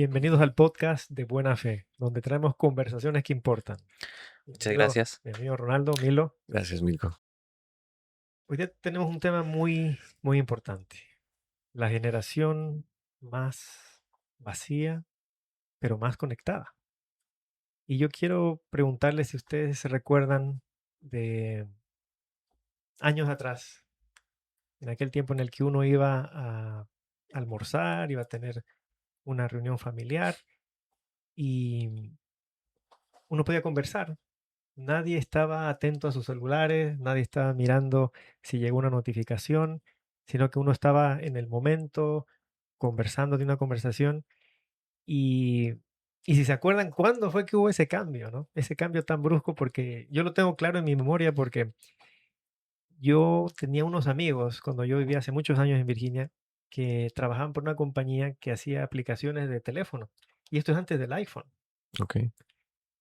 bienvenidos al podcast de Buena Fe, donde traemos conversaciones que importan. Muchas Bienvenido, gracias. mi amigo Ronaldo, Milo. Gracias, Milko. Hoy día tenemos un tema muy importante. La generación más vacía, pero más conectada. Y yo quiero preguntarles si ustedes se recuerdan de años atrás, en aquel tiempo en el que uno iba a almorzar, iba a tener una reunión familiar y uno podía conversar. Nadie estaba atento a sus celulares, nadie estaba mirando si llegó una notificación, sino que uno estaba en el momento conversando de una conversación y, y si se acuerdan, ¿cuándo fue que hubo ese cambio, no? Ese cambio tan brusco, porque yo lo tengo claro en mi memoria porque yo tenía unos amigos cuando yo vivía hace muchos años en Virginia que trabajaban por una compañía que hacía aplicaciones de teléfono. Y esto es antes del iPhone. Ok.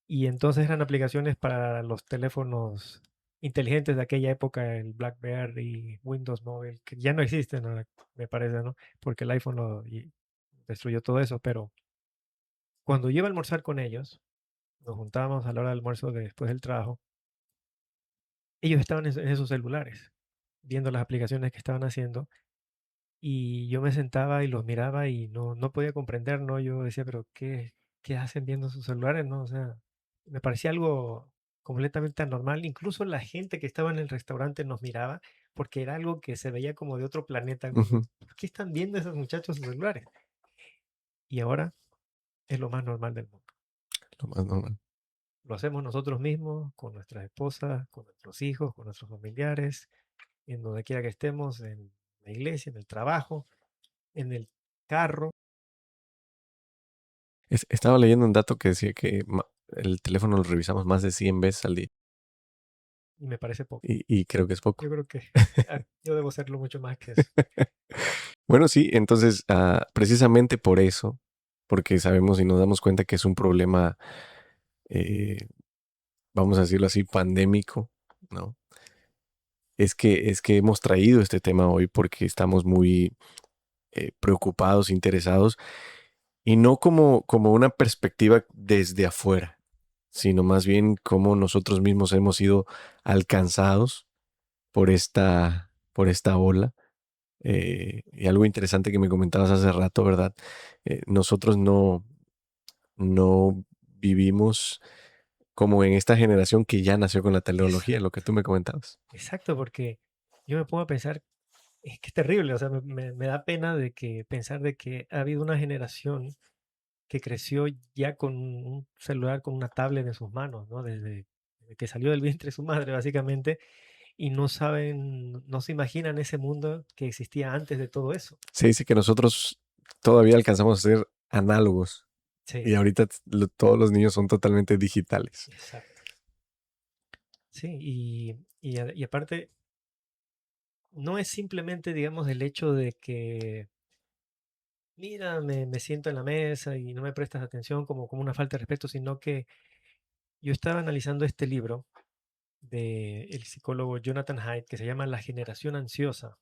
Y entonces eran aplicaciones para los teléfonos inteligentes de aquella época, el BlackBerry, Windows Mobile, que ya no existen, ¿no? Me parece, ¿no? Porque el iPhone destruyó todo eso. Pero cuando yo iba a almorzar con ellos, nos juntábamos a la hora del almuerzo después del trabajo, ellos estaban en esos celulares, viendo las aplicaciones que estaban haciendo, y yo me sentaba y los miraba y no podía comprender, ¿no? Yo decía, pero ¿qué hacen viendo sus celulares, no? O sea, me parecía algo completamente anormal. Incluso la gente que estaba en el restaurante nos miraba porque era algo que se veía como de otro planeta. Como, Ujú. ¿por qué están viendo esos muchachos sus celulares? Y ahora es lo más normal del mundo. Lo más normal. Lo hacemos nosotros mismos, con nuestras esposas, con nuestros hijos, con nuestros familiares, en donde quiera que estemos, en la iglesia, en el trabajo, en el carro. Estaba leyendo un dato que decía que el teléfono lo revisamos más de 100 veces al día. Y me parece poco. Y creo que es Yo poco. creo que yo debo hacerlo mucho más que eso. Bueno, sí, entonces, precisamente por eso, porque sabemos y nos damos cuenta que es un problema, eh, vamos a decirlo así, pandémico, ¿no? Es que hemos traído este tema hoy porque estamos muy preocupados, interesados, y no como una perspectiva desde afuera, sino más bien como nosotros mismos hemos sido alcanzados por esta ola. Y algo interesante que me comentabas hace rato, ¿verdad? Nosotros no vivimos como en esta generación que ya nació con la tecnología, lo que Exacto, tú me comentabas. exacto, porque yo me pongo a pensar, es que es terrible, o sea, me da pena de que pensar de que ha habido una generación que creció ya con un celular, con una tablet en sus manos, ¿no? Desde que salió del vientre de su madre, básicamente, y no saben, no se imaginan ese mundo que existía antes de todo eso. Se dice que nosotros todavía alcanzamos a ser análogos Sí, y ahorita todos los niños son totalmente digitales. exacto. Sí, y aparte, no es simplemente, digamos, el hecho de que, mira, me siento en la mesa y no me prestas atención como una falta de respeto, sino que yo estaba analizando este libro del psicólogo Jonathan Haidt que se llama La generación ansiosa.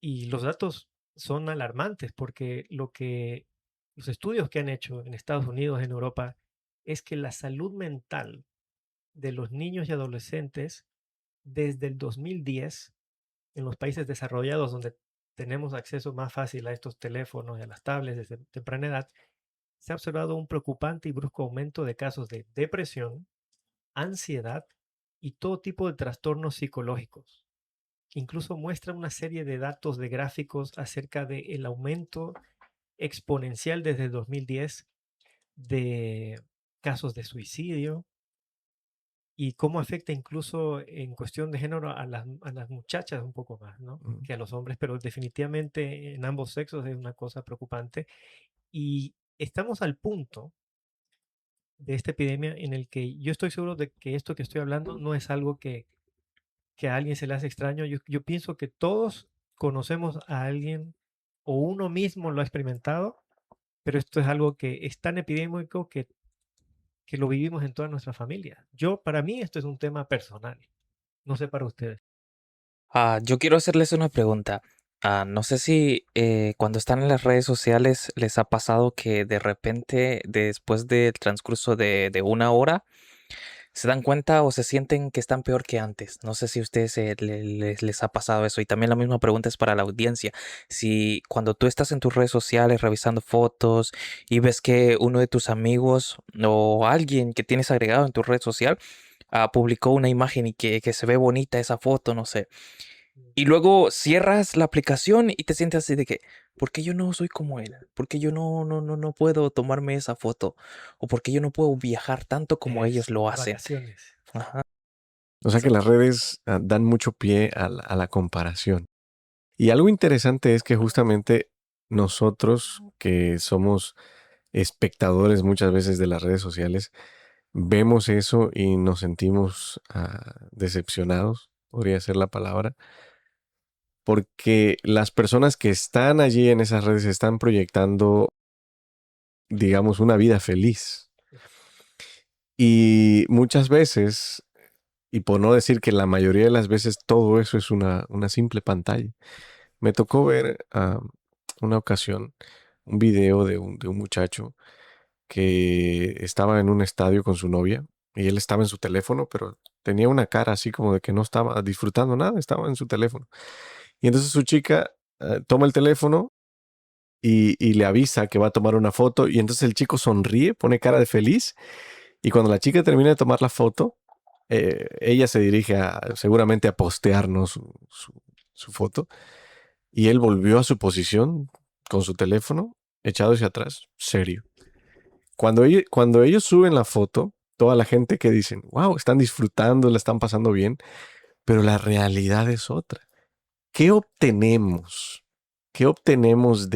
Y los datos son alarmantes porque los estudios que han hecho en Estados Unidos, en Europa, es que la salud mental de los niños y adolescentes desde el 2010 en los países desarrollados donde tenemos acceso más fácil a estos teléfonos y a las tablets desde temprana edad, se ha observado un preocupante y brusco aumento de casos de depresión, ansiedad y todo tipo de trastornos psicológicos. Incluso muestra una serie de datos de gráficos acerca del aumento exponencial desde el 2010 de casos de suicidio y cómo afecta incluso en cuestión de género a las muchachas un poco más, ¿no? Mm. Que a los hombres, pero definitivamente en ambos sexos es una cosa preocupante. Y estamos al punto de esta epidemia en el que yo estoy seguro de que esto que estoy hablando no es algo que a alguien se le hace extraño. Yo pienso que todos conocemos a alguien o uno mismo lo ha experimentado, pero esto es algo que es tan epidémico que lo vivimos en toda nuestra familia. Para mí, esto es un tema personal. No sé para ustedes. Yo quiero hacerles una pregunta. No sé si cuando están en las redes sociales les ha pasado que de repente, después del transcurso de una hora, se dan cuenta o se sienten que están peor que antes. No sé si a ustedes les ha pasado eso. Y también la misma pregunta es para la audiencia. Si cuando tú estás en tus redes sociales revisando fotos y ves que uno de tus amigos o alguien que tienes agregado en tu red social publicó una imagen y que se ve bonita esa foto, no sé. Y luego cierras la aplicación y te sientes así de que, ¿por qué yo no soy como él? ¿Por qué yo no puedo tomarme esa foto? ¿O por qué yo no puedo viajar tanto como ellos Es lo de hacen? vacaciones. Ajá. O sea que las redes dan mucho pie a la comparación. Y algo interesante es que justamente nosotros que somos espectadores muchas veces de las redes sociales, vemos eso y nos sentimos decepcionados, podría ser la palabra, porque las personas que están allí en esas redes están proyectando, digamos, una vida feliz. Y muchas veces, y por no decir que la mayoría de las veces, todo eso es una simple pantalla. Me tocó ver una ocasión un video de un muchacho que estaba en un estadio con su novia y él estaba en su teléfono, pero tenía una cara así como de que no estaba disfrutando nada, estaba en su teléfono. Y entonces su chica toma el teléfono y le avisa que va a tomar una foto y entonces el chico sonríe, pone cara de feliz y cuando la chica termina de tomar la foto, ella se dirige seguramente a postearnos su foto y él volvió a su posición con su teléfono echado hacia atrás, serio. Cuando ellos suben la foto, toda la gente que dicen, wow, están disfrutando, la están pasando bien, pero la realidad es otra. ¿Qué obtenemos? ¿Qué obtenemos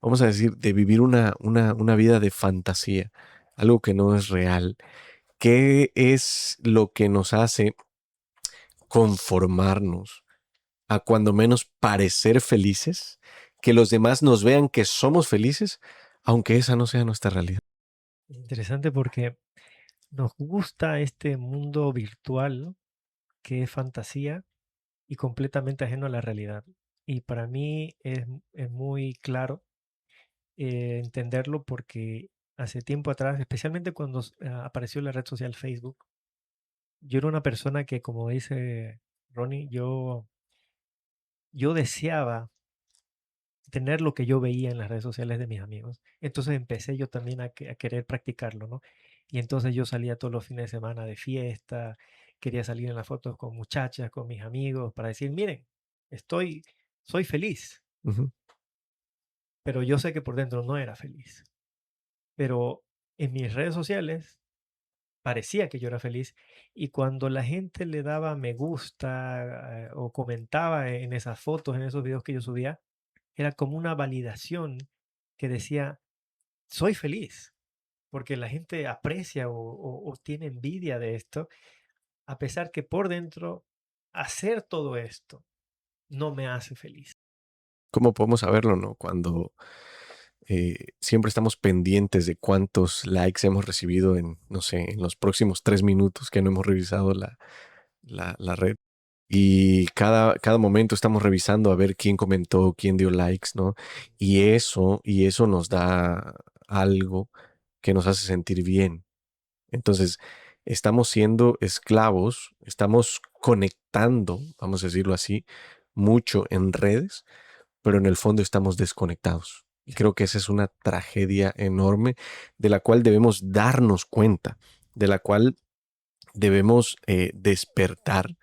vamos a decir, de vivir una vida de fantasía? Algo que no es real. ¿Qué es lo que nos hace conformarnos a cuando menos parecer felices? Que los demás nos vean que somos felices, aunque esa no sea nuestra realidad. Interesante porque nos gusta este mundo virtual que es fantasía y completamente ajeno a la realidad. Y para mí es muy claro entenderlo porque hace tiempo atrás, especialmente cuando apareció la red social Facebook, yo era una persona que, como dice Ronnie, yo deseaba tener lo que yo veía en las redes sociales de mis amigos. Entonces empecé yo también a querer practicarlo, ¿no? Y entonces yo salía todos los fines de semana de fiesta, quería salir en las fotos con muchachas, con mis amigos, para decir, miren, estoy, soy feliz, Ujú. pero yo sé que por dentro no era feliz. Pero en mis redes sociales parecía que yo era feliz y cuando la gente le daba me gusta o comentaba en esas fotos, en esos videos que yo subía, era como una validación que decía, soy feliz, porque la gente aprecia o tiene envidia de esto, a pesar que por dentro hacer todo esto no me hace feliz. ¿Cómo podemos saberlo, no? Cuando siempre estamos pendientes de cuántos likes hemos recibido en, no sé, en los próximos 3 minutos que no hemos revisado la red. Y cada momento estamos revisando a ver quién comentó, quién dio likes, ¿no? Y eso nos da algo que nos hace sentir bien. Entonces, estamos siendo esclavos, estamos conectando, vamos a decirlo así, mucho en redes, pero en el fondo estamos desconectados. Y creo que esa es una tragedia enorme de la cual debemos darnos cuenta, de la cual debemos despertar,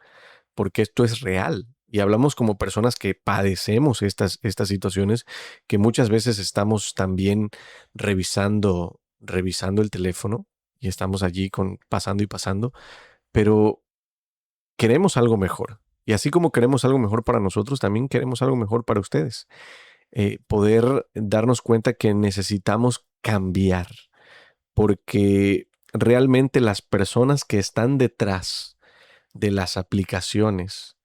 porque esto es real. Y hablamos como personas que padecemos estas situaciones, que muchas veces estamos también revisando el teléfono y estamos allí pasando y pasando, pero queremos algo mejor. Y así como queremos algo mejor para nosotros, también queremos algo mejor para ustedes. Poder darnos cuenta que necesitamos cambiar, porque realmente las personas que están detrás de las aplicaciones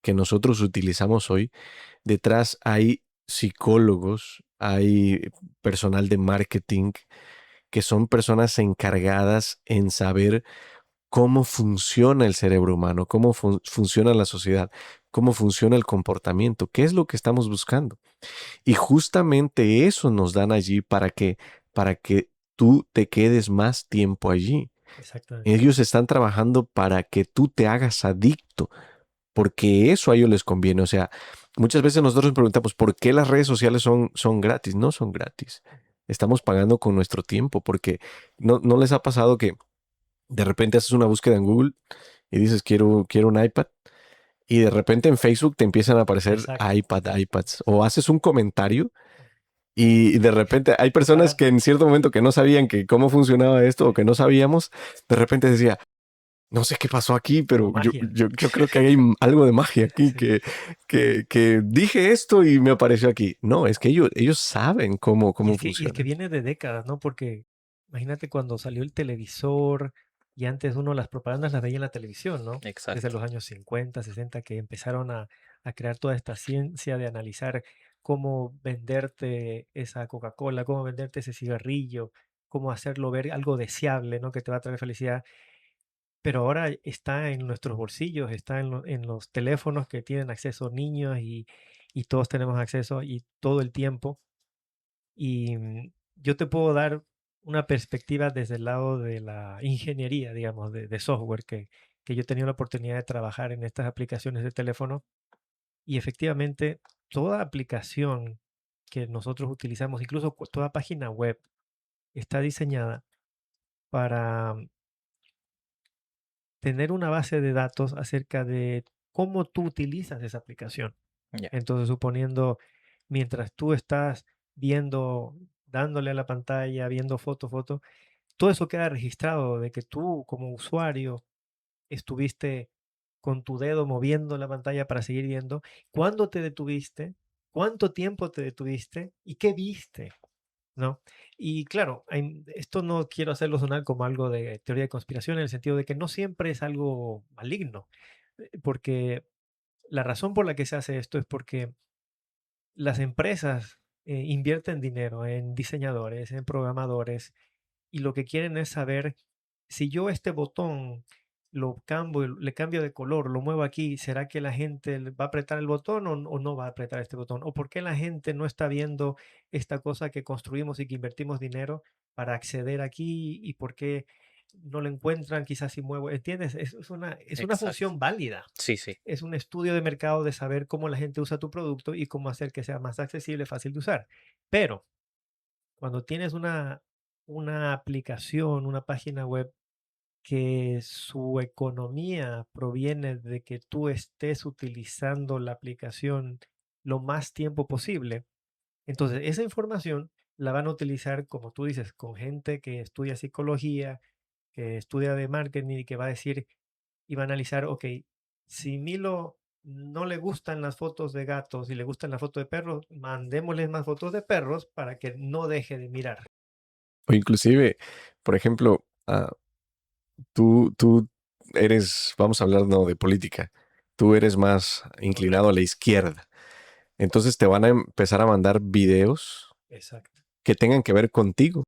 que nosotros utilizamos hoy, detrás hay psicólogos, hay personal de marketing, que son personas encargadas en saber cómo funciona el cerebro humano, cómo funciona la sociedad, cómo funciona el comportamiento, qué es lo que estamos buscando. Y justamente eso nos dan allí para que tú te quedes más tiempo allí. Exactamente. Ellos están trabajando para que tú te hagas adicto, porque eso a ellos les conviene. O sea, muchas veces nosotros nos preguntamos, ¿por qué las redes sociales son gratis? No son gratis. Estamos pagando con nuestro tiempo, porque no les ha pasado que de repente haces una búsqueda en Google y dices, quiero un iPad. Y de repente en Facebook te empiezan a aparecer Exacto. iPads. O haces un comentario y de repente hay personas Disparate. que en cierto momento que no sabían que cómo funcionaba esto o que no sabíamos, de repente decía, no sé qué pasó aquí, Como pero magia. yo creo que hay algo de magia aquí, Sí. que dije esto y me apareció aquí. No, es que ellos saben cómo Y es que funciona. viene de décadas, ¿no? Porque imagínate cuando salió el televisor y antes uno las propagandas las veía en la televisión, ¿no? Desde Exacto. los años 50, 60 que empezaron a crear toda esta ciencia de analizar cómo venderte esa Coca-Cola, cómo venderte ese cigarrillo, cómo hacerlo ver algo deseable, ¿no? Que te va a traer felicidad. Pero ahora está en nuestros bolsillos, está en los teléfonos que tienen acceso niños y todos tenemos acceso y todo el tiempo. Y yo te puedo dar una perspectiva desde el lado de la ingeniería, digamos, de software, que yo he tenido la oportunidad de trabajar en estas aplicaciones de teléfono y efectivamente toda aplicación que nosotros utilizamos, incluso toda página web, está diseñada para tener una base de datos acerca de cómo tú utilizas esa aplicación. Ya. Entonces, suponiendo, mientras tú estás viendo, dándole a la pantalla, viendo foto, todo eso queda registrado de que tú como usuario estuviste con tu dedo moviendo la pantalla para seguir viendo, cuándo te detuviste, cuánto tiempo te detuviste y qué viste, ¿no? Y claro, esto no quiero hacerlo sonar como algo de teoría de conspiración en el sentido de que no siempre es algo maligno, porque la razón por la que se hace esto es porque las empresas invierten dinero en diseñadores, en programadores, y lo que quieren es saber si yo este botón lo cambio, le cambio de color, lo muevo aquí, ¿será que la gente va a apretar el botón o no va a apretar este botón? ¿O por qué la gente no está viendo esta cosa que construimos y que invertimos dinero para acceder aquí y por qué no lo encuentran quizás si muevo? ¿Entiendes? Es una Exacto. función válida. Sí, sí. Es un estudio de mercado de saber cómo la gente usa tu producto y cómo hacer que sea más accesible, fácil de usar. Pero cuando tienes una aplicación, una página web que su economía proviene de que tú estés utilizando la aplicación lo más tiempo posible, entonces esa información la van a utilizar, como tú dices, con gente que estudia psicología, que estudia de marketing y que va a decir y va a analizar, ok, si Milo no le gustan las fotos de gatos y le gustan las fotos de perros, mandémosle más fotos de perros para que no deje de mirar. O inclusive, por ejemplo, tú eres, vamos a hablar no de política, tú eres más inclinado a Correcto. la izquierda. Entonces te van a empezar a mandar videos Exacto. que tengan que ver contigo.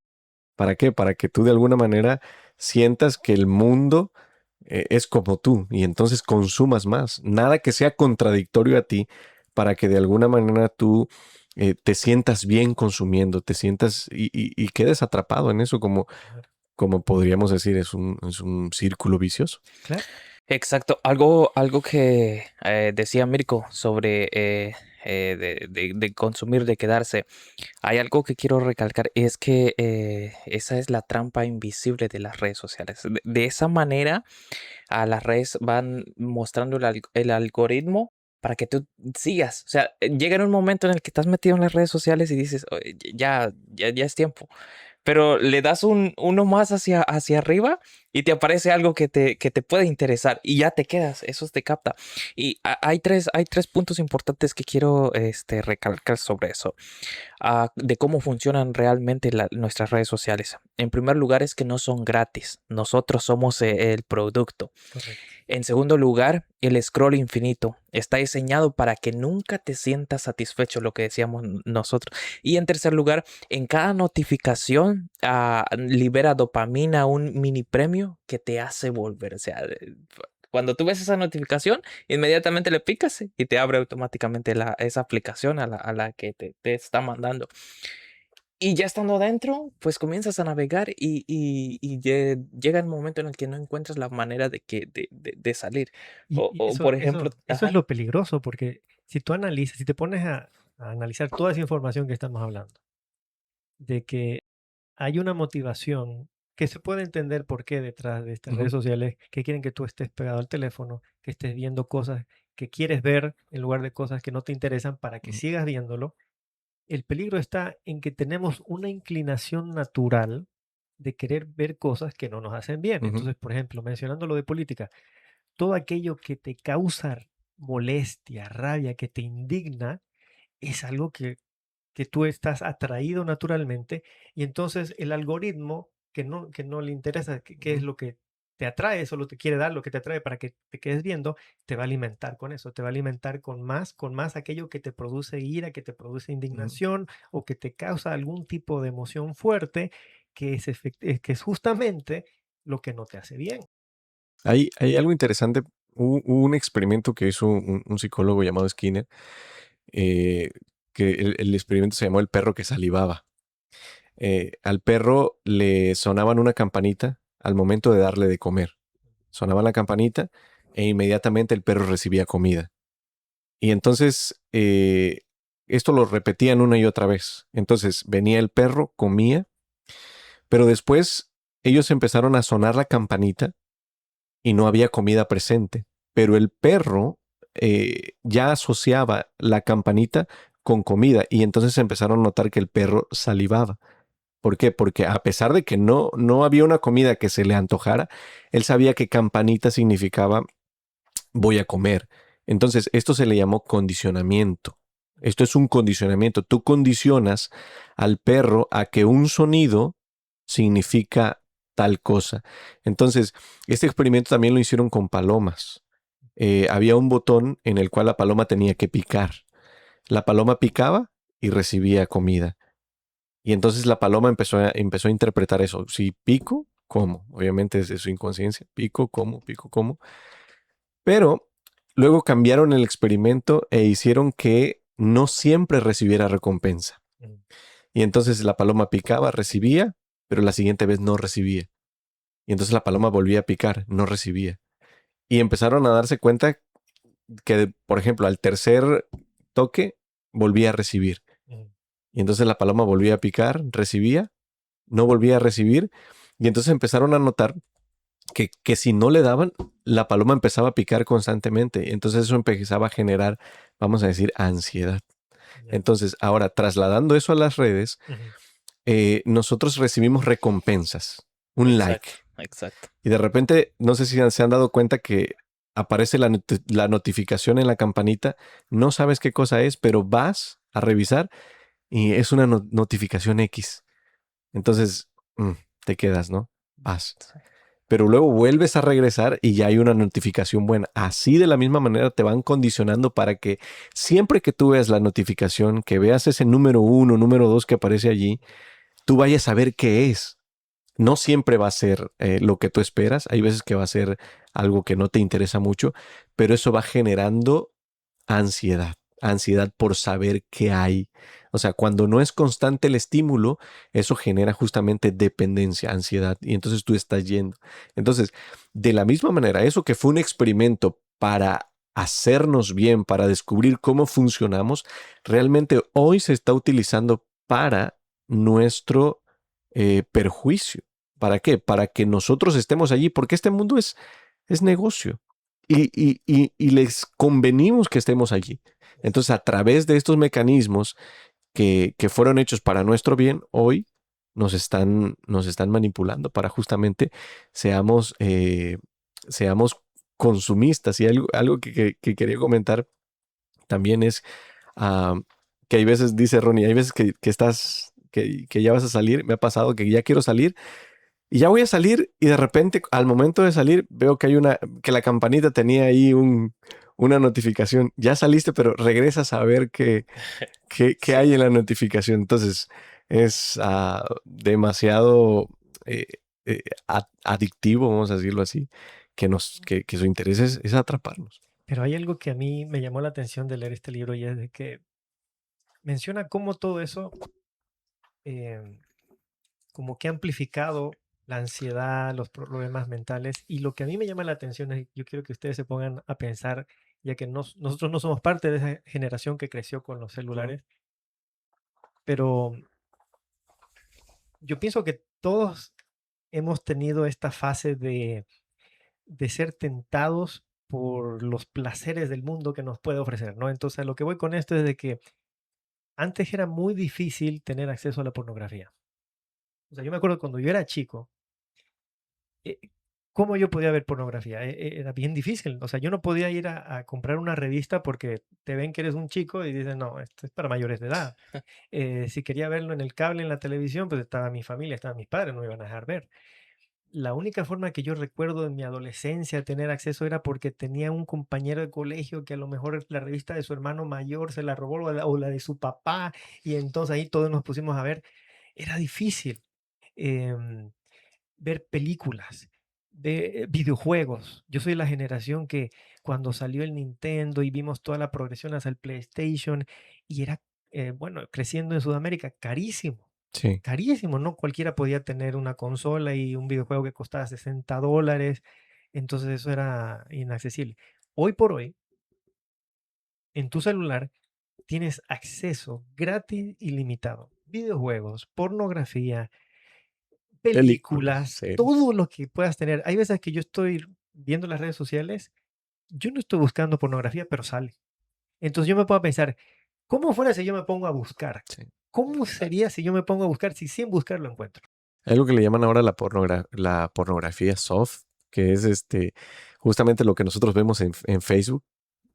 ¿Para qué? Para que tú de alguna manera sientas que el mundo es como tú y entonces consumas más. Nada que sea contradictorio a ti para que de alguna manera tú te sientas bien consumiendo, te sientas y quedes atrapado en eso Claro. como podríamos decir, es un círculo vicioso. Claro. Exacto. Algo que decía Mirko sobre de consumir, de quedarse. Hay algo que quiero recalcar, es que esa es la trampa invisible de las redes sociales. De esa manera, a las redes van mostrando el algoritmo para que tú sigas. O sea, llega en un momento en el que estás metido en las redes sociales y dices, "Oye, ya es tiempo". Pero le das uno más hacia arriba y te aparece algo que te puede interesar y ya te quedas, eso te capta. Y hay tres puntos importantes que quiero recalcar sobre eso, de cómo funcionan realmente nuestras redes sociales. En primer lugar es que no son gratis, nosotros somos el producto. Correcto. En segundo lugar, el scroll infinito está diseñado para que nunca te sientas satisfecho, lo que decíamos nosotros. Y en tercer lugar, en cada notificación libera dopamina, un mini premio premio que te hace volver. O sea, cuando tú ves esa notificación, inmediatamente le picas y te abre automáticamente esa aplicación a la que te está mandando. Y ya estando adentro, pues comienzas a navegar y llega el momento en el que no encuentras la manera de salir. Y O, por ejemplo, eso es ajá, lo peligroso, porque si tú analizas, si te pones a analizar toda esa información que estamos hablando, de que hay una motivación que se puede entender por qué detrás de estas redes Ujú, sociales, que quieren que tú estés pegado al teléfono, que estés viendo cosas que quieres ver en lugar de cosas que no te interesan para que ujú, sigas viéndolo. El peligro está en que tenemos una inclinación natural de querer ver cosas que no nos hacen bien. ujú, Entonces, por ejemplo, mencionando lo de política, todo aquello que te causa molestia, rabia, que te indigna, es algo que tú estás atraído naturalmente y entonces el algoritmo que no le interesa qué es ujú, lo que te atrae, solo te quiere dar lo que te atrae para que te quedes viendo, te va a alimentar con eso, te va a alimentar con más aquello que te produce ira, que te produce ujú. indignación o que te causa algún tipo de emoción fuerte que es justamente lo que no te hace bien. Hay algo interesante. Hubo un experimento que hizo un psicólogo llamado Skinner, eh, que el experimento se llamó el perro que salivaba. Al perro le sonaban una campanita al momento de darle de comer. Sonaba la campanita e inmediatamente el perro recibía comida. Y entonces esto lo repetían una y otra vez. Entonces venía el perro, comía, pero después ellos empezaron a sonar la campanita y no había comida presente. Pero el perro ya asociaba la campanita con comida y entonces empezaron a notar que el perro salivaba. ¿Por qué? Porque a pesar de que no había una comida que se le antojara, él sabía que campanita significaba voy a comer. Entonces, esto se le llamó condicionamiento. Esto es un condicionamiento. Tú condicionas al perro a que un sonido significa tal cosa. Entonces, este experimento también lo hicieron con palomas. Había un botón en el cual la paloma tenía que picar. La paloma picaba y recibía comida. Y entonces la paloma empezó a interpretar eso. Si pico, como. Obviamente es de su inconsciencia. Pico, como, pico, como. Pero luego cambiaron el experimento e hicieron que no siempre recibiera recompensa. Mm, Y entonces la paloma picaba, recibía, pero la siguiente vez no recibía. Y entonces la paloma volvía a picar, no recibía. Y empezaron a darse cuenta que, por ejemplo, al tercer toque volvía a recibir. mm, Y entonces la paloma volvía a picar, recibía, no volvía a recibir. Y entonces empezaron a notar que si no le daban, la paloma empezaba a picar constantemente. Entonces eso empezaba a generar, vamos a decir, ansiedad. ya. Entonces, ahora, trasladando eso a las redes, Ujú, nosotros recibimos recompensas, un like. exacto, exacto. Y de repente, no sé si se han dado cuenta que aparece la notificación en la campanita, no sabes qué cosa es, pero vas a revisar y es una notificación X. Entonces, te quedas, ¿no? Vas. Sí. Pero luego vuelves a regresar y ya hay una notificación buena. Así de la misma manera te van condicionando para que siempre que tú veas la notificación, que veas ese número 1, número 2 que aparece allí, tú vayas a ver qué es. No siempre va a ser lo que tú esperas. Hay veces que va a ser algo que no te interesa mucho, pero eso va generando ansiedad, ansiedad por saber qué hay. O sea, cuando no es constante el estímulo, eso genera justamente dependencia, ansiedad, y entonces tú estás yendo. Entonces, de la misma manera, eso que fue un experimento para hacernos bien, para descubrir cómo funcionamos, realmente hoy se está utilizando para nuestro perjuicio. ¿Para qué? Para que nosotros estemos allí, porque este mundo es negocio y les convenimos que estemos allí. Entonces, a través de estos mecanismos que fueron hechos para nuestro bien, hoy nos están manipulando para justamente seamos, seamos consumistas. Y algo que quería comentar también es ah, que hay veces, dice Ronnie, hay veces que ya vas a salir, me ha pasado que ya quiero salir y ya voy a salir y de repente al momento de salir veo que que la campanita tenía ahí una notificación. Ya saliste, pero regresas a ver qué Sí. hay en la notificación. Entonces es demasiado adictivo, vamos a decirlo así, que su interés es atraparnos. Pero hay algo que a mí me llamó la atención de leer este libro y es de que menciona cómo todo eso em, como que ha amplificado la ansiedad, los problemas mentales. Y lo que a mí me llama la atención es, yo quiero que ustedes se pongan a pensar, ya que nosotros no somos parte de esa generación que creció con los celulares, pero yo pienso que todos hemos tenido esta fase de ser tentados por los placeres del mundo que nos puede ofrecer, ¿no? Entonces, a lo que voy con esto es de que antes era muy difícil tener acceso a la pornografía. O sea, yo me acuerdo cuando yo era chico, eh, ¿cómo yo podía ver pornografía? Era bien difícil. O sea, yo no podía ir a comprar una revista porque te ven que eres un chico y dicen, no, esto es para mayores de edad. Si quería verlo en el cable, en la televisión, pues estaba mi familia, estaban mis padres, no me iban a dejar ver. La única forma que yo recuerdo en mi adolescencia de tener acceso era porque tenía un compañero de colegio que a lo mejor la revista de su hermano mayor se la robó o la de su papá y entonces ahí todos nos pusimos a ver. Era difícil em, ver películas, de videojuegos. Yo soy la generación que cuando salió el Nintendo y vimos toda la progresión hacia el PlayStation y era, bueno, creciendo en Sudamérica, carísimo. Sí, Carísimo, ¿no? Cualquiera podía tener una consola y un videojuego que costaba $60, entonces eso era inaccesible. Hoy por hoy, en tu celular tienes acceso gratis y limitado. Videojuegos, pornografía, películas, películas, todo series. lo que puedas tener. Hay veces que yo estoy viendo las redes sociales, yo no estoy buscando pornografía, pero sale. Entonces yo me puedo pensar, ¿cómo fuera si yo me pongo a buscar? Sí. ¿Cómo sería si yo me pongo a buscar si sin buscar lo encuentro? Hay algo que le llaman ahora la pornografía soft, que es justamente lo que nosotros vemos en Facebook,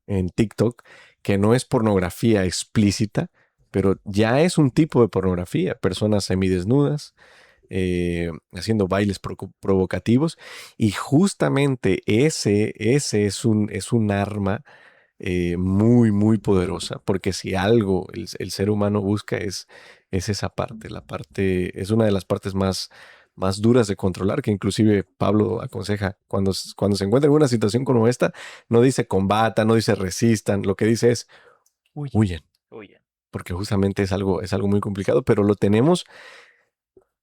en TikTok, que no es pornografía explícita, pero ya es un tipo de pornografía. Personas semidesnudas, haciendo bailes provocativos, y justamente ese es un arma muy, muy poderosa, porque si algo el ser humano busca es esa parte, es una de las partes más duras de controlar, que inclusive Pablo aconseja cuando se encuentra en una situación como esta, no dice combatan, no dice resistan, lo que dice es Huye. huyen, Oye, porque justamente es algo muy complicado, pero lo tenemos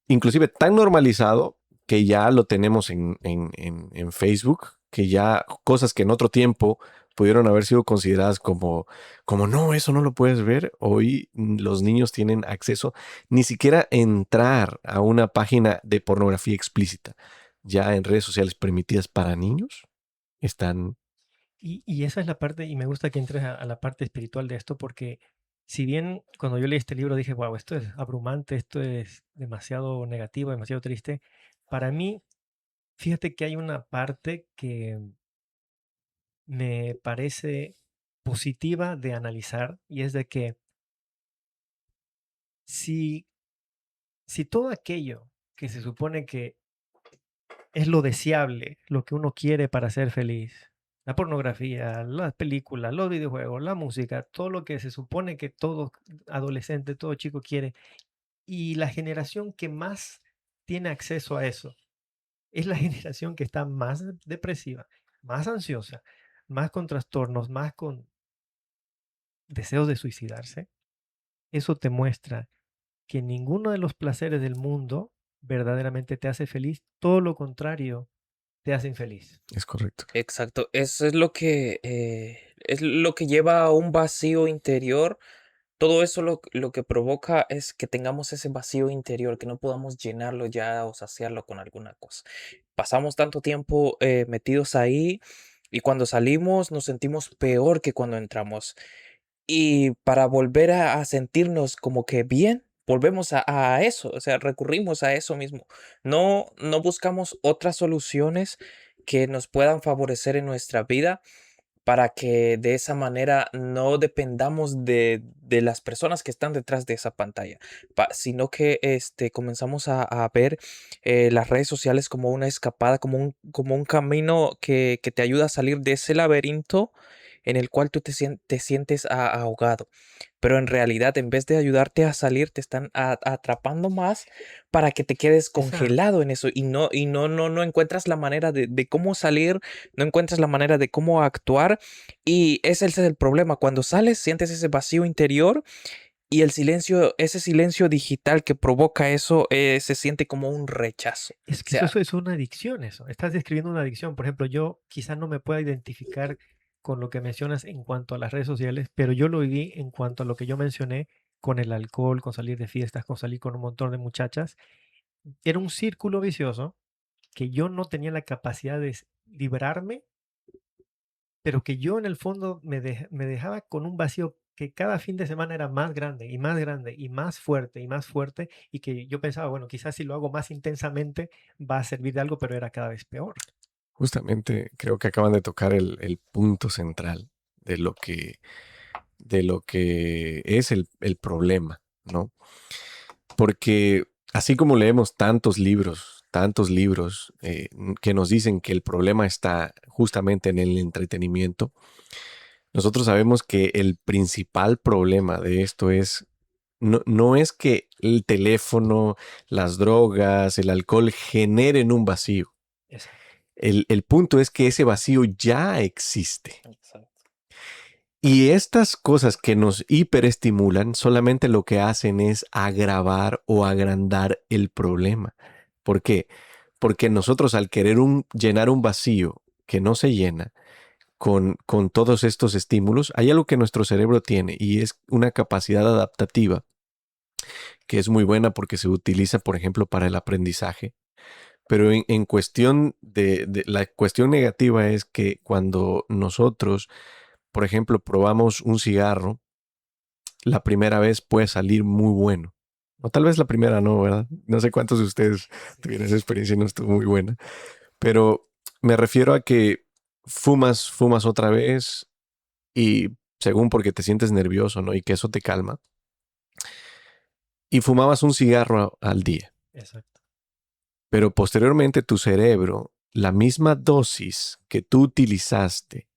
inclusive tan normalizado que ya lo tenemos en Facebook, que ya cosas que en otro tiempo pudieron haber sido consideradas como no, eso no lo puedes ver. Hoy los niños tienen acceso ni siquiera a entrar a una página de pornografía explícita. Ya en redes sociales permitidas para niños están... Y esa es la parte, y me gusta que entres a la parte espiritual de esto, porque si bien cuando yo leí este libro dije, wow, esto es abrumante, esto es demasiado negativo, demasiado triste, para mí, fíjate que hay una parte que me parece positiva de analizar, y es de que si, si todo aquello que se supone que es lo deseable, lo que uno quiere para ser feliz, la pornografía, las películas, los videojuegos, la música, todo lo que se supone que todo adolescente, todo chico quiere, y la generación que más tiene acceso a eso es la generación que está más depresiva, más ansiosa, más con trastornos, más con deseos de suicidarse. Eso te muestra que ninguno de los placeres del mundo verdaderamente te hace feliz, todo lo contrario, te hace infeliz. Es correcto. exacto. Eso es lo que lleva a un vacío interior. Todo eso lo que provoca es que tengamos ese vacío interior, que no podamos llenarlo ya o saciarlo con alguna cosa. Pasamos tanto tiempo metidos ahí y cuando salimos nos sentimos peor que cuando entramos. Y para volver a sentirnos como que bien, volvemos a eso, o sea, recurrimos a eso mismo. No buscamos otras soluciones que nos puedan favorecer en nuestra vida para que de esa manera no dependamos de las personas que están detrás de esa pantalla, sino que comenzamos a ver las redes sociales como una escapada, como un camino que te ayuda a salir de ese laberinto en el cual tú te sientes ahogado. Pero en realidad, en vez de ayudarte a salir, te están atrapando más para que te quedes Esa, congelado en eso y no encuentras la manera de cómo salir, no encuentras la manera de cómo actuar. Y ese es el problema. Cuando sales, sientes ese vacío interior y el silencio, ese silencio digital que provoca eso, se siente como un rechazo. es O que eso, sea, eso es una adicción, eso. Estás describiendo una adicción. Por ejemplo, yo quizás no me pueda identificar con lo que mencionas en cuanto a las redes sociales, pero yo lo viví en cuanto a lo que yo mencioné con el alcohol, con salir de fiestas, con salir con un montón de muchachas. Era un círculo vicioso que yo no tenía la capacidad de librarme, pero que yo en el fondo me dejaba con un vacío que cada fin de semana era más grande y más grande y más fuerte, y que yo pensaba, bueno, quizás si lo hago más intensamente va a servir de algo, pero era cada vez peor. Justamente creo que acaban de tocar el punto central de de lo que es el problema, ¿no? Porque así como leemos tantos libros que nos dicen que el problema está justamente en el entretenimiento, nosotros sabemos que el principal problema de esto es, no es que el teléfono, las drogas, el alcohol generen un vacío. Exacto. El punto es que ese vacío ya existe. exacto. Y estas cosas que nos hiperestimulan solamente lo que hacen es agravar o agrandar el problema. ¿Por qué? Porque nosotros al querer llenar un vacío que no se llena con todos estos estímulos, hay algo que nuestro cerebro tiene y es una capacidad adaptativa que es muy buena porque se utiliza, por ejemplo, para el aprendizaje. Pero en cuestión la cuestión negativa es que cuando nosotros, por ejemplo, probamos un cigarro, la primera vez puede salir muy bueno. O tal vez la primera no, ¿verdad? No sé cuántos de ustedes tuvieron esa experiencia y no estuvo muy buena. Pero me refiero a que fumas otra vez y según porque te sientes nervioso, ¿no? Y que eso te calma. Y fumabas un cigarro al día. Exacto. Pero posteriormente tu cerebro, la misma dosis que tú utilizaste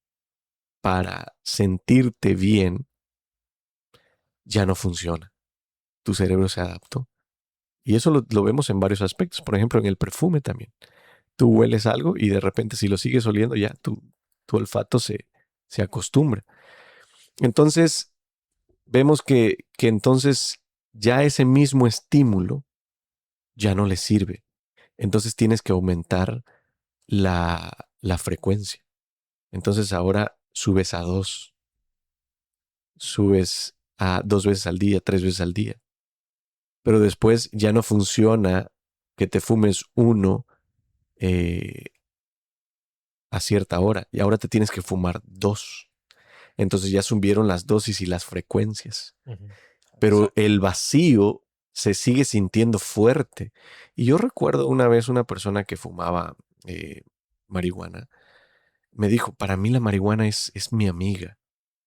para sentirte bien, ya no funciona. Tu cerebro se adaptó. Y eso lo vemos en varios aspectos. Por ejemplo, en el perfume también. Tú hueles algo y de repente si lo sigues oliendo ya tu olfato se acostumbra. Entonces, vemos que entonces ya ese mismo estímulo ya no le sirve. Entonces tienes que aumentar la frecuencia. Entonces ahora subes a 2, subes a 2 veces al día, 3 veces al día. Pero después ya no funciona que te fumes uno eh, a cierta hora y ahora te tienes que fumar 2. Entonces ya subieron las dosis y las frecuencias. Ujú. Pero Exacto. el vacío se sigue sintiendo fuerte. Y yo recuerdo una vez una persona que fumaba marihuana, me dijo, para mí la marihuana es mi amiga.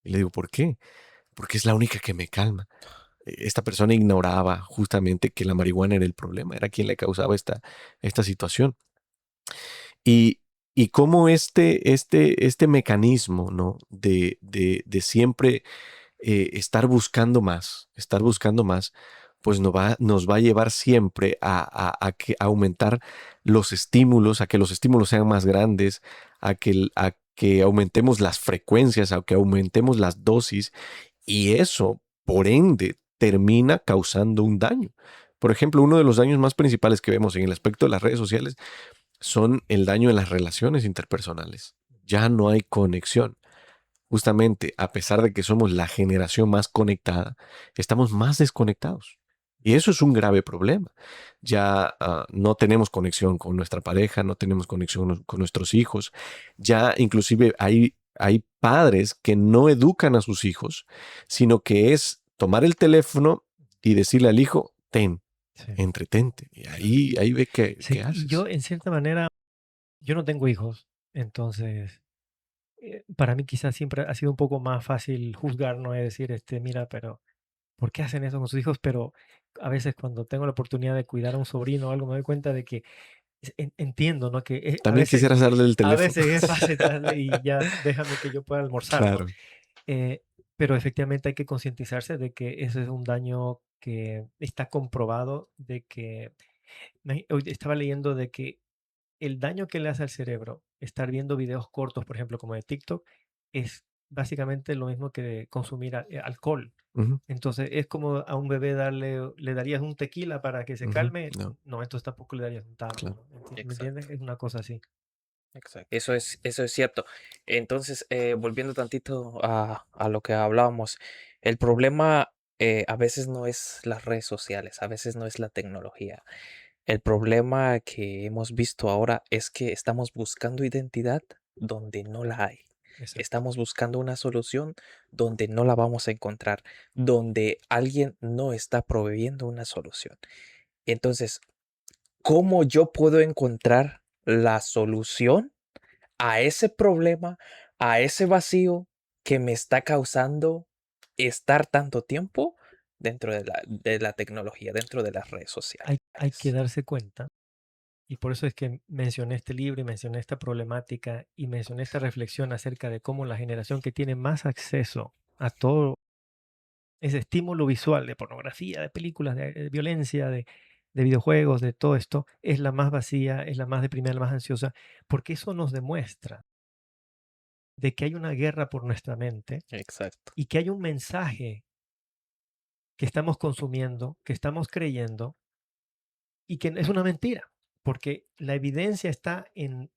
Y le digo, ¿por qué? Porque es la única que me calma. Esta persona ignoraba justamente que la marihuana era el problema, era quien le causaba esta situación. Y, y cómo este mecanismo, ¿no? de siempre estar buscando más, pues nos va a llevar siempre a aumentar los estímulos, a que los estímulos sean más grandes, a que aumentemos las frecuencias, a que aumentemos las dosis, y eso, por ende, termina causando un daño. Por ejemplo, uno de los daños más principales que vemos en el aspecto de las redes sociales son el daño en las relaciones interpersonales. Ya no hay conexión. Justamente, a pesar de que somos la generación más conectada, estamos más desconectados. Y eso es un grave problema. Ya no tenemos conexión con nuestra pareja, no tenemos conexión con nuestros hijos. Ya inclusive hay padres que no educan a sus hijos, sino que es tomar el teléfono y decirle al hijo, Sí. entretente. Y Claro. ahí ve qué Sí, y yo haces. en cierta manera, yo no tengo hijos, entonces para mí quizás siempre ha sido un poco más fácil juzgar, no es decir, mira, pero ¿por qué hacen eso con sus hijos? Pero a veces cuando tengo la oportunidad de cuidar a un sobrino o algo, me doy cuenta de que entiendo, ¿no? Que También quisieras darle el a teléfono. veces es fácil darle y ya déjame que yo pueda almorzar, ¿no? Claro. Pero efectivamente hay que concientizarse de que ese es un daño que está comprobado, de que hoy estaba leyendo de que el daño que le hace al cerebro estar viendo videos cortos, por ejemplo, como de TikTok, es básicamente lo mismo que consumir alcohol. Ujú, Entonces, es como a un bebé le darías un tequila para que se ujú. calme. No, No, entonces tampoco le darías un tabaco, claro. ¿no? ¿Me Exacto. entiendes? Es una cosa así. Exacto. Eso es cierto. Entonces, volviendo tantito a lo que hablábamos, el problema a veces no es las redes sociales, a veces no es la tecnología. El problema que hemos visto ahora es que estamos buscando identidad donde no la hay. Exacto. Estamos buscando una solución donde no la vamos a encontrar, donde alguien no está proveyendo una solución. Entonces, ¿cómo yo puedo encontrar la solución a ese problema, a ese vacío que me está causando estar tanto tiempo dentro de la tecnología, dentro de las redes Hay que sociales? darse cuenta, y por eso es que mencioné este libro y mencioné esta problemática y mencioné esta reflexión acerca de cómo la generación que tiene más acceso a todo ese estímulo visual de pornografía, de películas, de violencia, de videojuegos, de todo esto, es la más vacía, es la más deprimida, la más ansiosa, porque eso nos demuestra de que hay una guerra por nuestra mente Exacto. y que hay un mensaje que estamos consumiendo, que estamos creyendo y que es una mentira, porque la evidencia está en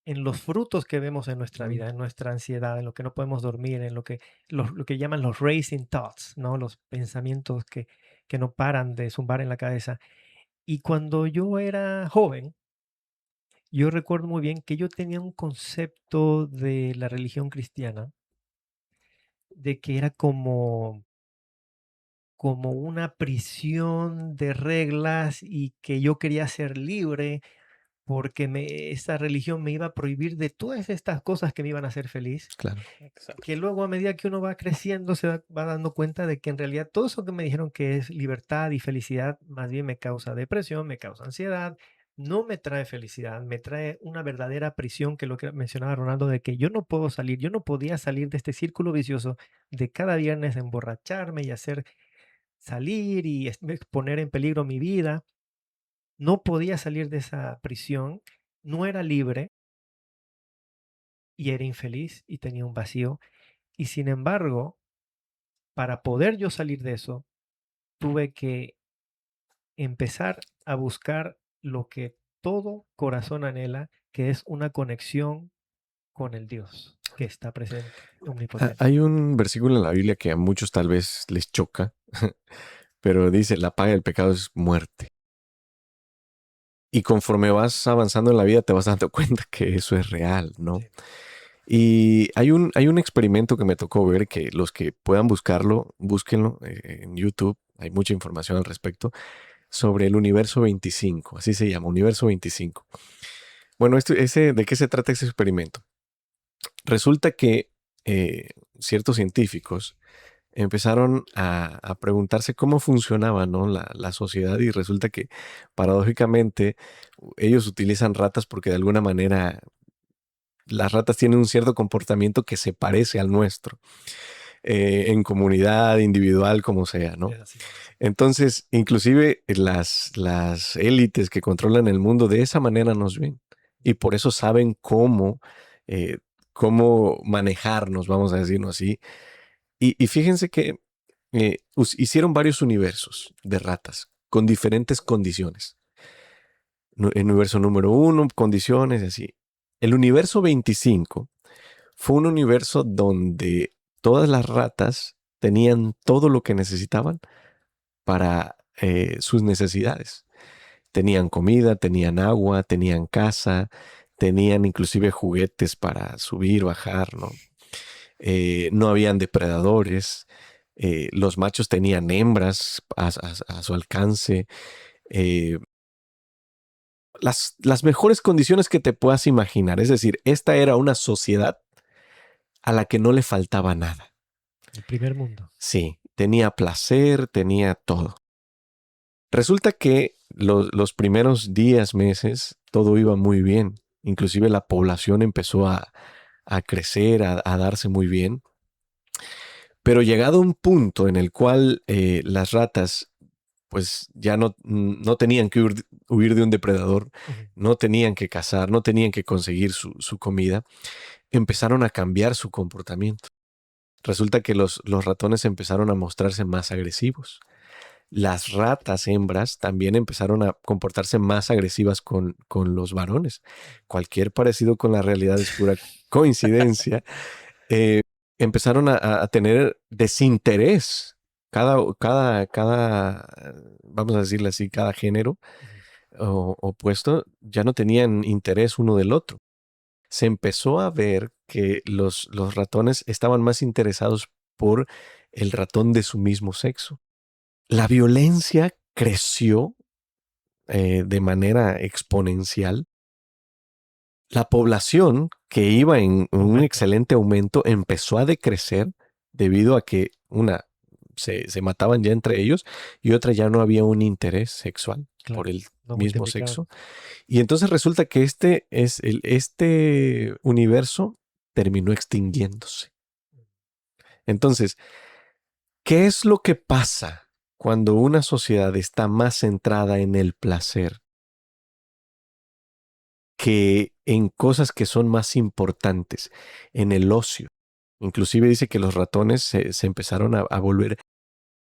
los frutos que vemos en nuestra Mm, vida, en nuestra ansiedad, en lo que no podemos dormir, en lo que llaman los racing thoughts, ¿no? Los pensamientos que no paran de zumbar en la cabeza. Y cuando yo era joven, yo recuerdo muy bien que yo tenía un concepto de la religión cristiana, de que era como una prisión de reglas y que yo quería ser libre porque esa religión me iba a prohibir de todas estas cosas que me iban a hacer feliz, claro. que Exacto. luego a medida que uno va creciendo va dando cuenta de que en realidad todo eso que me dijeron que es libertad y felicidad, más bien me causa depresión, me causa ansiedad, no me trae felicidad, me trae una verdadera prisión, que lo que mencionaba Ronaldo, de que yo no puedo salir, yo no podía salir de este círculo vicioso de cada viernes emborracharme y hacer salir y poner en peligro mi vida. No podía salir de esa prisión, no era libre y era infeliz y tenía un vacío. Y sin embargo, para poder yo salir de eso, tuve que empezar a buscar lo que todo corazón anhela, que es una conexión con el Dios que está presente, omnipotente. Hay un versículo en la Biblia que a muchos tal vez les choca, pero dice, la paga del pecado es muerte. Y conforme vas avanzando en la vida te vas dando cuenta que eso es real, ¿no? Sí, Y hay un experimento que me tocó ver, que los que puedan buscarlo, búsquenlo en YouTube, hay mucha información al respecto, sobre el universo 25, así se llama, universo 25. Bueno, ¿de qué se trata ese experimento? Resulta que ciertos científicos empezaron a preguntarse cómo funcionaba, ¿no? la sociedad, y resulta que paradójicamente ellos utilizan ratas porque de alguna manera las ratas tienen un cierto comportamiento que se parece al nuestro, en comunidad, individual, como sea, ¿no? es así. Entonces, inclusive las élites que controlan el mundo de esa manera nos ven, y por eso saben eh, cómo manejarnos, vamos a decirlo así. Y fíjense que hicieron varios universos de ratas con diferentes condiciones. El universo número 1, condiciones, y así. El universo 25 fue un universo donde todas las ratas tenían todo lo que necesitaban para sus necesidades. Tenían comida, tenían agua, tenían casa, tenían inclusive juguetes para subir, bajar, ¿no? No habían depredadores. Los machos tenían hembras a su alcance. eh, las mejores condiciones que te puedas imaginar. Es decir, esta era una sociedad a la que no le faltaba nada. El primer mundo. Sí, tenía placer, tenía todo. Resulta que los primeros días, meses, todo iba muy bien. Inclusive la población empezó a crecer, a darse muy bien. Pero llegado un punto en el cual las ratas pues ya no tenían que huir de un depredador, Ujú. no tenían que cazar, no tenían que conseguir su comida, empezaron a cambiar su comportamiento. Resulta que los ratones empezaron a mostrarse más agresivos. Las ratas hembras también empezaron a comportarse más agresivas con los varones. Cualquier parecido con la realidad es pura coincidencia. Eh, Empezaron a tener desinterés. Vamos a decirle así, cada género Ujú. opuesto ya no tenían interés uno del otro. Se empezó a ver que los ratones estaban más interesados por el ratón de su mismo sexo. La violencia creció de manera exponencial. La población, que iba en un Aumento. excelente aumento, empezó a decrecer debido a que se mataban ya entre ellos y otra ya no había un interés sexual por Claro, el no mismo multiplicaban. sexo. Y entonces resulta que este universo terminó extinguiéndose. Entonces, ¿qué es lo que pasa cuando una sociedad está más centrada en el placer que en cosas que son más importantes, en el ocio? Inclusive dice que los ratones se empezaron a volver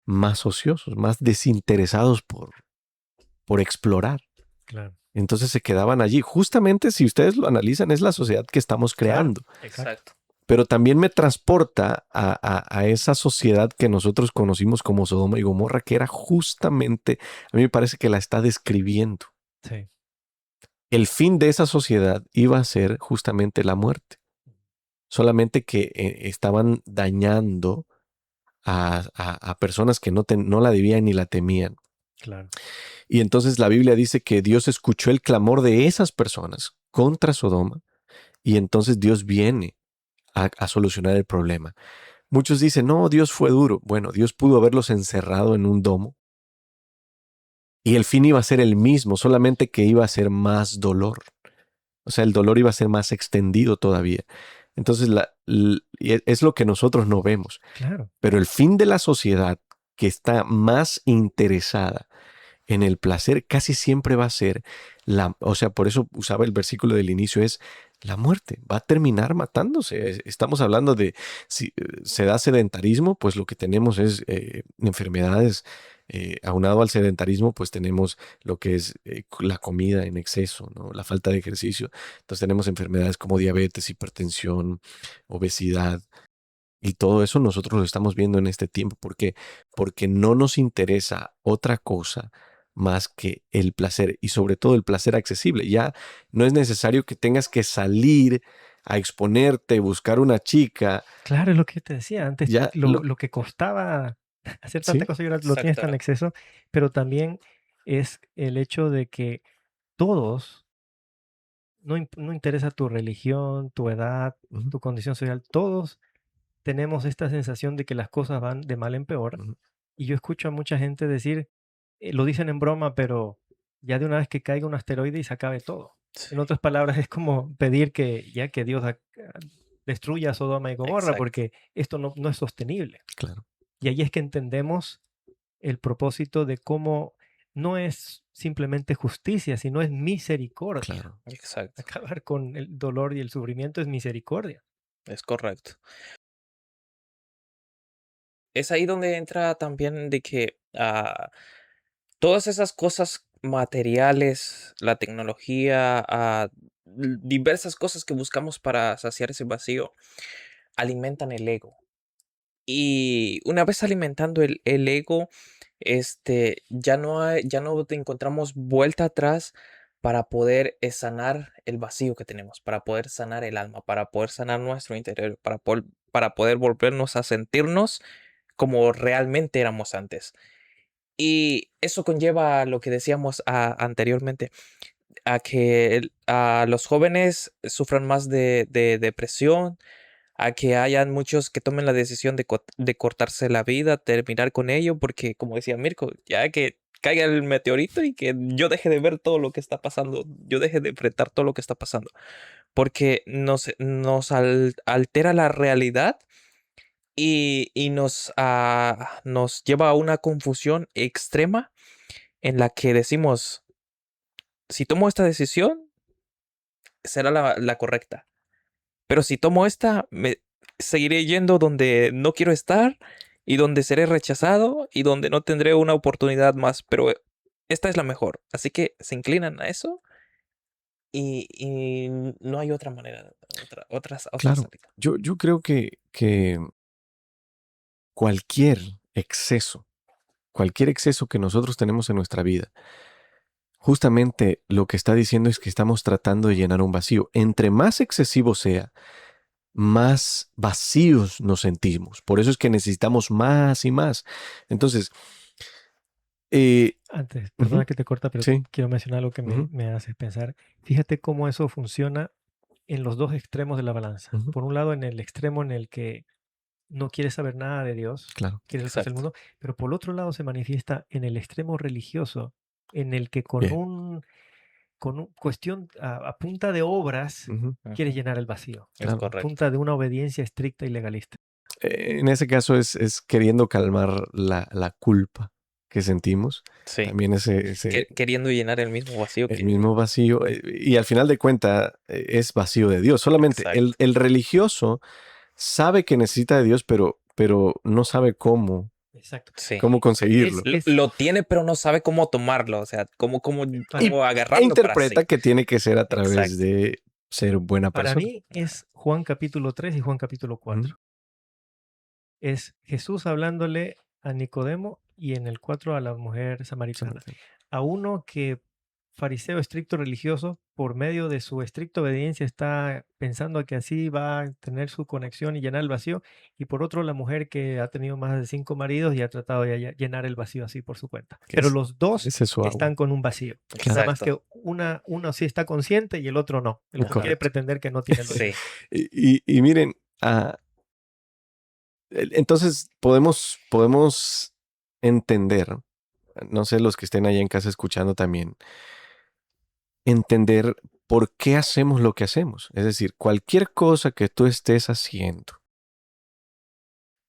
más ociosos, más desinteresados por explorar. Claro, Entonces se quedaban allí. Justamente, si ustedes lo analizan, es la sociedad que estamos claro, creando. exacto. Exacto. Pero también me transporta a esa sociedad que nosotros conocimos como Sodoma y Gomorra, que era justamente, a mí me parece que la está describiendo. Sí, El fin de esa sociedad iba a ser justamente la muerte. Solamente que estaban dañando a personas que no la debían ni la temían. claro. Y entonces la Biblia dice que Dios escuchó el clamor de esas personas contra Sodoma y entonces Dios viene a solucionar el problema. Muchos dicen, no, Dios fue duro. Bueno, Dios pudo haberlos encerrado en un domo y el fin iba a ser el mismo, solamente que iba a ser más dolor. O sea, el dolor iba a ser más extendido todavía. Entonces, es lo que nosotros no vemos. Claro, Pero el fin de la sociedad que está más interesada en el placer casi siempre va a ser o sea, por eso usaba el versículo del inicio, es la muerte, va a terminar matándose. Estamos hablando de si se da sedentarismo, pues lo que tenemos es enfermedades. Aunado al sedentarismo, pues tenemos lo que es la comida en exceso, ¿no? La falta de ejercicio. Entonces tenemos enfermedades como diabetes, hipertensión, obesidad. Y todo eso nosotros lo estamos viendo en este tiempo. ¿Por qué? Porque no nos interesa otra cosa más que el placer y sobre todo el placer accesible. Ya no es necesario que tengas que salir a exponerte, buscar una chica. claro, es lo que te decía antes, Ya lo que costaba hacer tanta sí, cosa y ahora lo tienes tan Exacto. exceso, pero también es el hecho de que todos, no interesa tu religión, tu edad, ujú, tu condición social, todos tenemos esta sensación de que las cosas van de mal en peor. ujú, Y yo escucho a mucha gente decir, lo dicen en broma, pero ya de una vez que caiga un asteroide y se acabe todo. Sí, En otras palabras, es como pedir que ya que Dios destruya Sodoma y Gomorra, exacto. porque esto no es sostenible. claro, Y ahí es que entendemos el propósito de cómo no es simplemente justicia, sino es misericordia. claro. Exacto. Acabar con el dolor y el sufrimiento es misericordia. Es correcto. Es ahí donde entra también de que todas esas cosas materiales, la tecnología, diversas cosas que buscamos para saciar ese vacío, alimentan el ego. Y una vez alimentando el ego, ya no te encontramos vuelta atrás para poder sanar el vacío que tenemos, para poder sanar el alma, para poder sanar nuestro interior, para poder volvernos a sentirnos como realmente éramos antes. Y eso conlleva a lo que decíamos anteriormente, a que a los jóvenes sufran más de depresión, a que hayan muchos que tomen la decisión de cortarse la vida, terminar con ello, porque como decía Mirko, ya que caiga el meteorito y que yo deje de ver todo lo que está pasando, yo deje de enfrentar todo lo que está pasando, porque nos altera la realidad y nos lleva a una confusión extrema en la que decimos, si tomo esta decisión, será la correcta. Pero si tomo esta, me seguiré yendo donde no quiero estar y donde seré rechazado y donde no tendré una oportunidad más. Pero esta es la mejor. Así que se inclinan a eso y no hay otra manera, otra Claro, salida. yo creo que cualquier exceso que nosotros tenemos en nuestra vida, justamente lo que está diciendo es que estamos tratando de llenar un vacío. Entre más excesivo sea, más vacíos nos sentimos. Por eso es que necesitamos más y más. Entonces, Antes, ujú, perdona que te corta, pero sí, quiero mencionar algo que ujú, me hace pensar. Fíjate cómo eso funciona en los dos extremos de la balanza. ujú, Por un lado, en el extremo en el que no quieres saber nada de Dios, claro, quieres el placer del Exacto. mundo, pero por otro lado se manifiesta en el extremo religioso, en el que bien. con cuestión a punta de obras Ujú, quieres Ujú, llenar el vacío, es claro. a correcto. punta de una obediencia estricta y legalista. En ese caso es queriendo calmar la culpa que sentimos. Sí. También ese, Queriendo llenar el mismo vacío el que... mismo vacío. Y al final de cuentas es vacío de Dios. Solamente Exacto. el religioso sabe que necesita de Dios, pero no sabe Exacto. Sí. cómo conseguirlo. Lo tiene, pero no sabe cómo tomarlo. O sea, cómo Y, cómo e agarrarlo para interpreta sí. que tiene que ser a través Exacto. de ser buena Para persona. mí es Juan capítulo 3 y Juan capítulo Ujú, 4. Es Jesús hablándole a Nicodemo y en el 4 a la mujer samaritana. samaritano. A uno que fariseo estricto religioso, por medio de su estricta obediencia, está pensando que así va a tener su conexión y llenar el vacío. Y por otro, la mujer que ha tenido más de 5 maridos y ha tratado de llenar el vacío así por su cuenta. Que Pero los dos ese es su agua. están con un vacío. Claro. Nada más que Exacto. uno sí está consciente y el otro no. El otro quiere Correcto. pretender que no tiene el vacío. Sí. Y miren, entonces podemos entender, no sé, los que estén allá en casa escuchando también, entender por qué hacemos lo que hacemos. Es decir, cualquier cosa que tú estés haciendo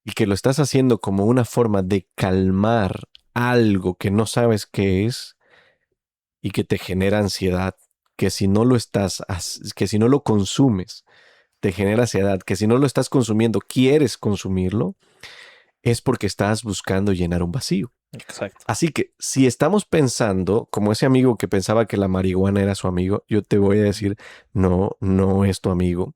y que lo estás haciendo como una forma de calmar algo que no sabes qué es y que te genera ansiedad, que si no lo que si no lo consumes, te genera ansiedad, que si no lo estás consumiendo, quieres consumirlo, es porque estás buscando llenar un vacío. Exacto. Así que si estamos pensando, como ese amigo que pensaba que la marihuana era su amigo, yo te voy a decir, no, no es tu amigo,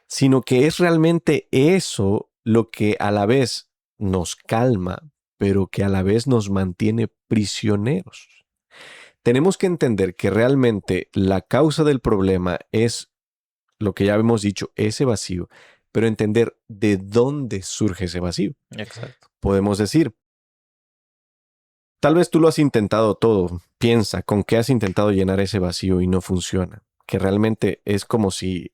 sino que es realmente eso lo que a la vez nos calma, pero que a la vez nos mantiene prisioneros. Tenemos que entender que realmente la causa del problema es lo que ya hemos dicho, ese vacío, pero entender de dónde surge ese vacío. Exacto. Podemos decir, tal vez tú lo has intentado todo. Piensa con qué has intentado llenar ese vacío y no funciona. Que realmente es como si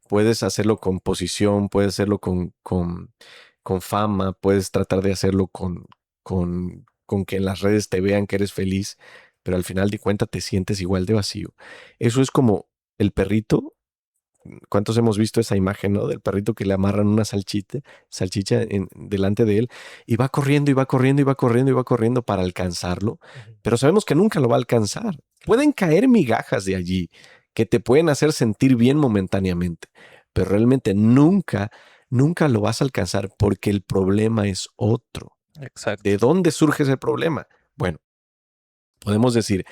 puedes hacerlo con posición, puedes hacerlo con fama, puedes tratar de hacerlo con que en las redes te vean que eres feliz, pero al final de cuentas te sientes igual de vacío. Eso es como el perrito. ¿Cuántos hemos visto esa imagen, ¿no? Del perrito que le amarran una salchicha delante de él y va corriendo y va corriendo y va corriendo y va corriendo para alcanzarlo, Ujú. pero sabemos que nunca lo va a alcanzar. Pueden caer migajas de allí que te pueden hacer sentir bien momentáneamente, pero realmente nunca lo vas a alcanzar porque el problema es otro. Exacto. ¿De dónde surge ese problema? Bueno, podemos decir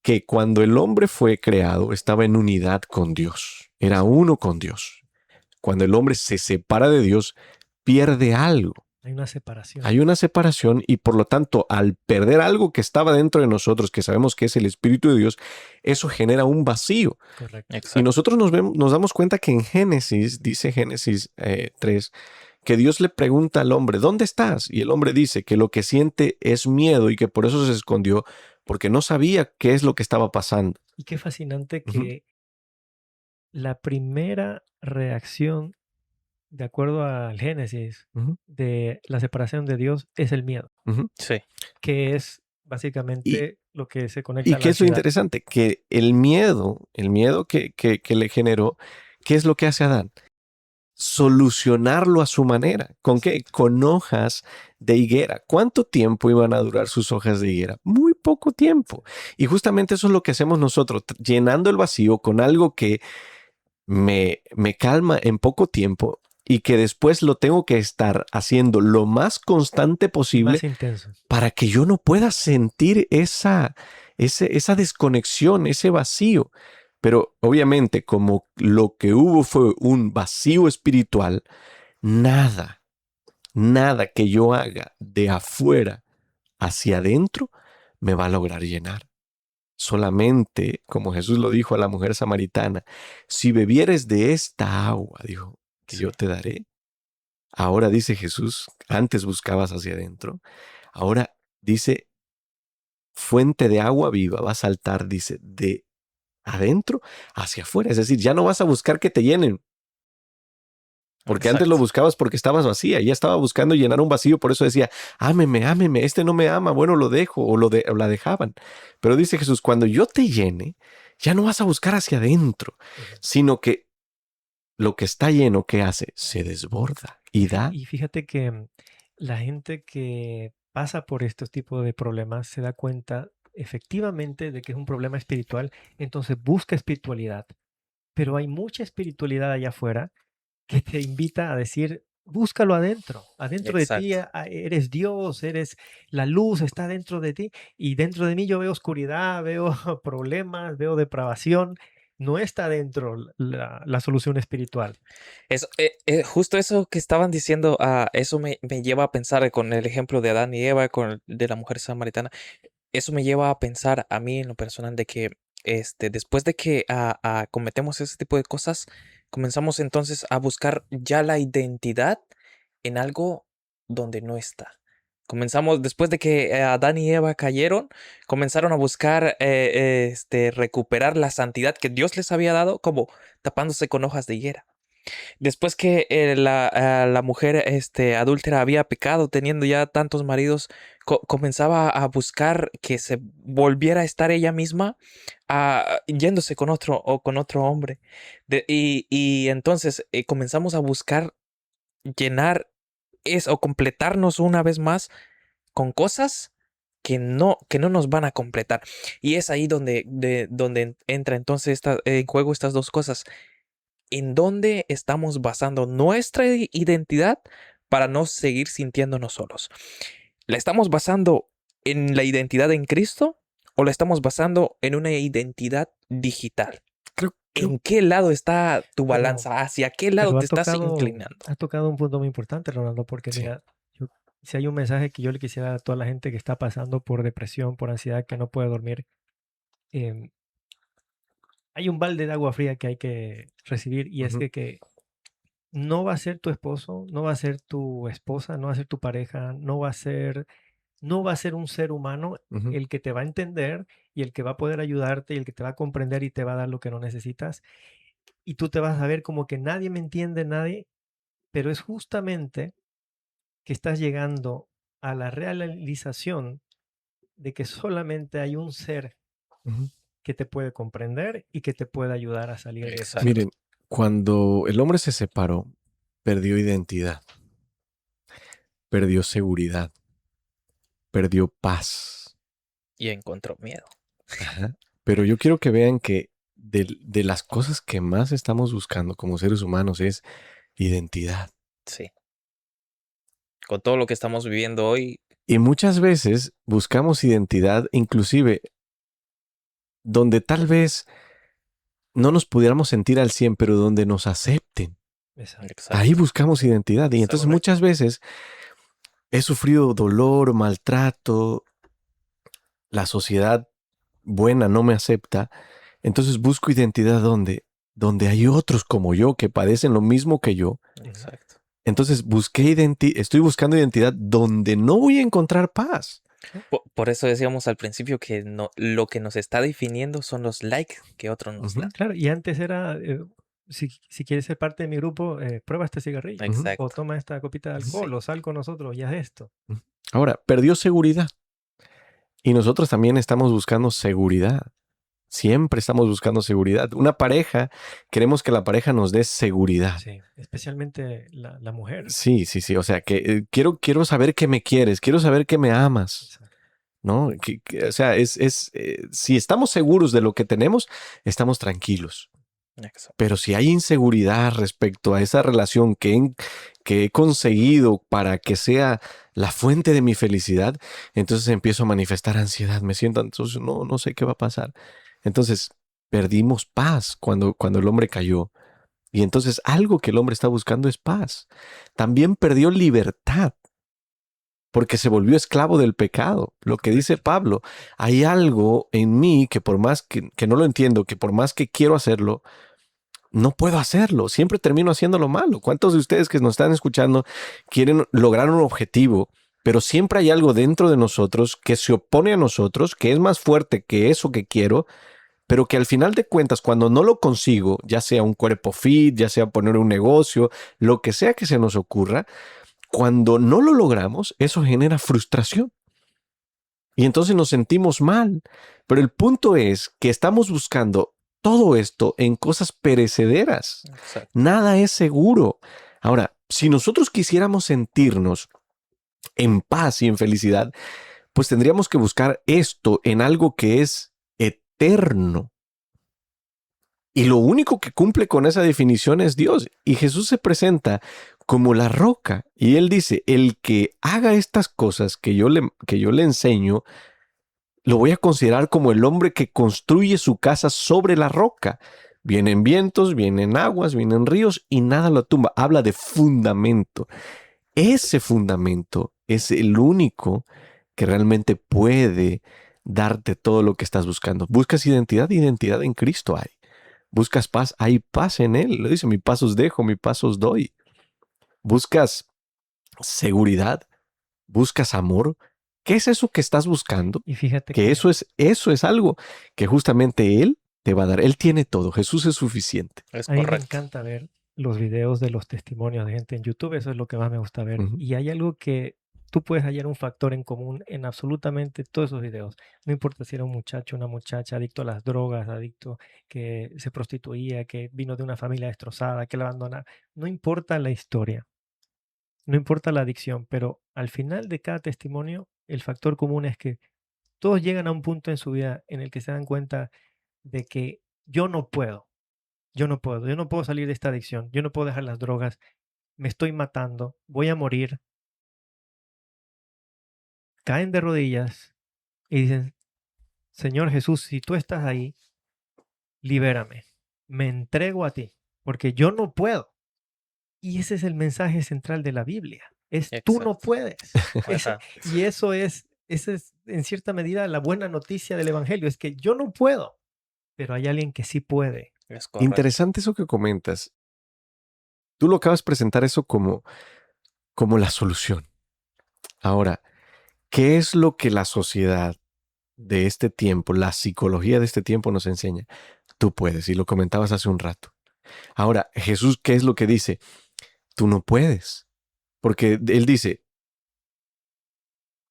que cuando el hombre fue creado estaba en unidad con Dios, era uno con Dios. Cuando el hombre se separa de Dios, pierde algo. Hay una separación. Hay una separación y por lo tanto, al perder algo que estaba dentro de nosotros, que sabemos que es el Espíritu de Dios, eso genera un vacío. Correcto. Y Exacto. nosotros nos damos cuenta que en Génesis, dice Génesis 3, que Dios le pregunta al hombre, ¿dónde estás? Y el hombre dice que lo que siente es miedo y que por eso se escondió, porque no sabía qué es lo que estaba pasando. Y qué fascinante Ujú. que la primera reacción de acuerdo al Génesis, Ujú, de la separación de Dios es el miedo, ujú. Sí, que es Y, básicamente lo que se conecta y a la qué es lo ansiedad. interesante, que el miedo que le generó, ¿qué es lo que hace Adán? Solucionarlo a su manera. ¿Con qué? Exacto. Con hojas de higuera. ¿Cuánto tiempo iban a durar sus hojas de higuera? Muy poco tiempo. Y justamente eso es lo que hacemos nosotros, llenando el vacío con algo que me calma en poco tiempo y que después lo tengo que estar haciendo lo más constante Y posible más intenso. para que yo no pueda sentir esa desconexión, ese vacío. Pero obviamente, como lo que hubo fue un vacío espiritual, nada, nada que yo haga de afuera hacia adentro me va a lograr llenar. Solamente, como Jesús lo dijo a la mujer samaritana, si bebieres de esta agua, dijo, que Sí. yo te daré. Ahora dice Jesús, antes buscabas hacia adentro, ahora dice, fuente de agua viva va a saltar, dice, de adentro hacia afuera. Es decir, ya no vas a buscar que te llenen, porque antes lo exacto. buscabas porque estabas vacía, ya estaba buscando llenar un vacío, por eso decía, ámeme, ámeme, este no me ama, bueno, lo dejo, o la dejaban. Pero dice Jesús, cuando yo te llene, ya no vas a buscar hacia adentro, Ujú. sino que lo que está lleno, ¿qué hace? Se desborda y da. Y fíjate que la gente que pasa por estos tipos de problemas se da cuenta efectivamente de que es un problema espiritual, entonces busca espiritualidad. Pero hay mucha espiritualidad allá afuera que te invita a decir, búscalo adentro. Adentro de ti Exacto. eres Dios, eres la luz, está dentro de ti. Y dentro de mí yo veo oscuridad, veo problemas, veo depravación. No está dentro la solución espiritual. Justo eso que estaban diciendo, eso me lleva a pensar con el ejemplo de Adán y Eva, con el de la mujer samaritana. Eso me lleva a pensar a mí en lo personal de que después de que cometemos ese tipo de cosas, comenzamos entonces a buscar ya la identidad en algo donde no está. Comenzamos, después de que Adán y Eva cayeron, comenzaron a buscar recuperar la santidad que Dios les había dado, como tapándose con hojas de higuera. Después que la mujer adúltera había pecado, teniendo ya tantos maridos, comenzaba a buscar que se volviera a estar ella misma, yéndose con otro o con otro hombre. Y entonces comenzamos a buscar llenar o completarnos una vez más con cosas que no nos van a completar. Y es ahí donde entra entonces en juego estas dos cosas. ¿En dónde estamos basando nuestra identidad para no seguir sintiéndonos solos? ¿La estamos basando en la identidad en Cristo o la estamos basando en una identidad digital? Creo, ¿En qué lado está tu Pero, balanza? ¿Hacia qué lado pero te estás inclinando? ha tocado un punto muy importante, Ronaldo, porque sí. mira, si hay un mensaje que yo le quisiera dar a toda la gente que está pasando por depresión, por ansiedad, que no puede dormir, em, hay un balde de agua fría que hay que recibir y es Ujú, que no va a ser tu esposo, no va a ser tu esposa, no va a ser tu pareja, no va a ser un ser humano ujú, el que te va a entender y el que va a poder ayudarte y el que te va a comprender y te va a dar lo que no necesitas. Y tú te vas a ver como que nadie me entiende, nadie, pero es justamente que estás llegando a la realización de que solamente hay un ser ujú. que te puede comprender y que te puede ayudar a salir de esa Exacto. Miren, situación. cuando el hombre se separó, perdió identidad, perdió seguridad, perdió paz. Y encontró miedo. Ajá. Pero yo quiero que vean que de las cosas que más estamos buscando como seres humanos es identidad. Sí. Con todo lo que estamos viviendo hoy, Y muchas veces buscamos identidad inclusive donde tal vez no nos pudiéramos sentir al 100, pero donde nos acepten. Exacto. Ahí exacto. buscamos identidad. Y entonces Exacto. muchas veces he sufrido dolor, maltrato, la sociedad buena no me acepta. Entonces busco identidad donde hay otros como yo que padecen lo mismo que yo. Ujú. Exacto. Entonces estoy buscando identidad donde no voy a encontrar paz. Sí, Por eso decíamos al principio que no, lo que nos está definiendo son los likes que otros nos Ujú. dan. claro, y antes era, si quieres ser parte de mi grupo, prueba este cigarrillo. O Exacto. toma esta copita de alcohol, Sí. o sal con nosotros y haz esto. Ahora, perdió seguridad. Y nosotros también estamos buscando seguridad. Siempre estamos buscando seguridad. Una pareja, queremos que la pareja nos dé seguridad. Sí, especialmente la mujer. Sí. O sea, que quiero saber que me quieres, quiero saber que me amas, Exacto. ¿no? O sea, si estamos seguros de lo que tenemos, estamos tranquilos. Exacto. Pero si hay inseguridad respecto a esa relación que he conseguido para que sea la fuente de mi felicidad, entonces empiezo a manifestar ansiedad, me siento ansioso, no sé qué va a pasar. Entonces perdimos paz cuando el hombre cayó. Y entonces algo que el hombre está buscando es paz. También perdió libertad porque se volvió esclavo del pecado. Lo que dice Pablo, hay algo en mí que por más que no lo entiendo, que por más que quiero hacerlo, no puedo hacerlo. Siempre termino haciéndolo malo. ¿Cuántos de ustedes que nos están escuchando quieren lograr un objetivo, pero siempre hay algo dentro de nosotros que se opone a nosotros, que es más fuerte que eso que quiero, pero que al final de cuentas, cuando no lo consigo, ya sea un cuerpo fit, ya sea poner un negocio, lo que sea que se nos ocurra, cuando no lo logramos, eso genera frustración. Y entonces nos sentimos mal. Pero el punto es que estamos buscando todo esto en cosas perecederas. Exacto. Nada es seguro. Ahora, si nosotros quisiéramos sentirnos en paz y en felicidad, pues tendríamos que buscar esto en algo que es eterno. Y lo único que cumple con esa definición es Dios. Y Jesús se presenta como la roca. Y él dice, el que haga estas cosas que yo le enseño, lo voy a considerar como el hombre que construye su casa sobre la roca. Vienen vientos, vienen aguas, vienen ríos y nada lo tumba. Habla de fundamento. Ese fundamento es el único que realmente puede darte todo lo que estás buscando. Buscas identidad en Cristo hay. Buscas paz, hay paz en Él. Lo dice, mi paz os dejo, mi paz os doy. Buscas seguridad, buscas amor. ¿Qué es eso que estás buscando? Y fíjate Que eso es algo que justamente Él te va a dar. Él tiene todo. Jesús es suficiente. Es a mí me correcto. encanta ver los videos de los testimonios de gente en YouTube. Eso es lo que más me gusta ver. Ujú. Y hay algo que tú puedes hallar un factor en común en absolutamente todos esos videos. No importa si era un muchacho, una muchacha, adicto a las drogas, adicto que se prostituía, que vino de una familia destrozada, que la abandona. No importa la historia, no importa la adicción, pero al final de cada testimonio, el factor común es que todos llegan a un punto en su vida en el que se dan cuenta de que yo no puedo. Yo no puedo salir de esta adicción, yo no puedo dejar las drogas, me estoy matando, voy a morir. Caen de rodillas y dicen, Señor Jesús, si tú estás ahí, libérame, me entrego a ti, porque yo no puedo. Y ese es el mensaje central de la Biblia, es tú no Exacto. puedes. Ajá. Y esa es en cierta medida la buena noticia del Evangelio, es que yo no puedo, pero hay alguien que sí puede. Es correcto. Interesante eso que comentas. Tú lo acabas de presentar eso como la solución. Ahora, ¿qué es lo que la sociedad de este tiempo, la psicología de este tiempo nos enseña? Tú puedes, y lo comentabas hace un rato. Ahora, Jesús, ¿qué es lo que dice? Tú no puedes. Porque Él dice,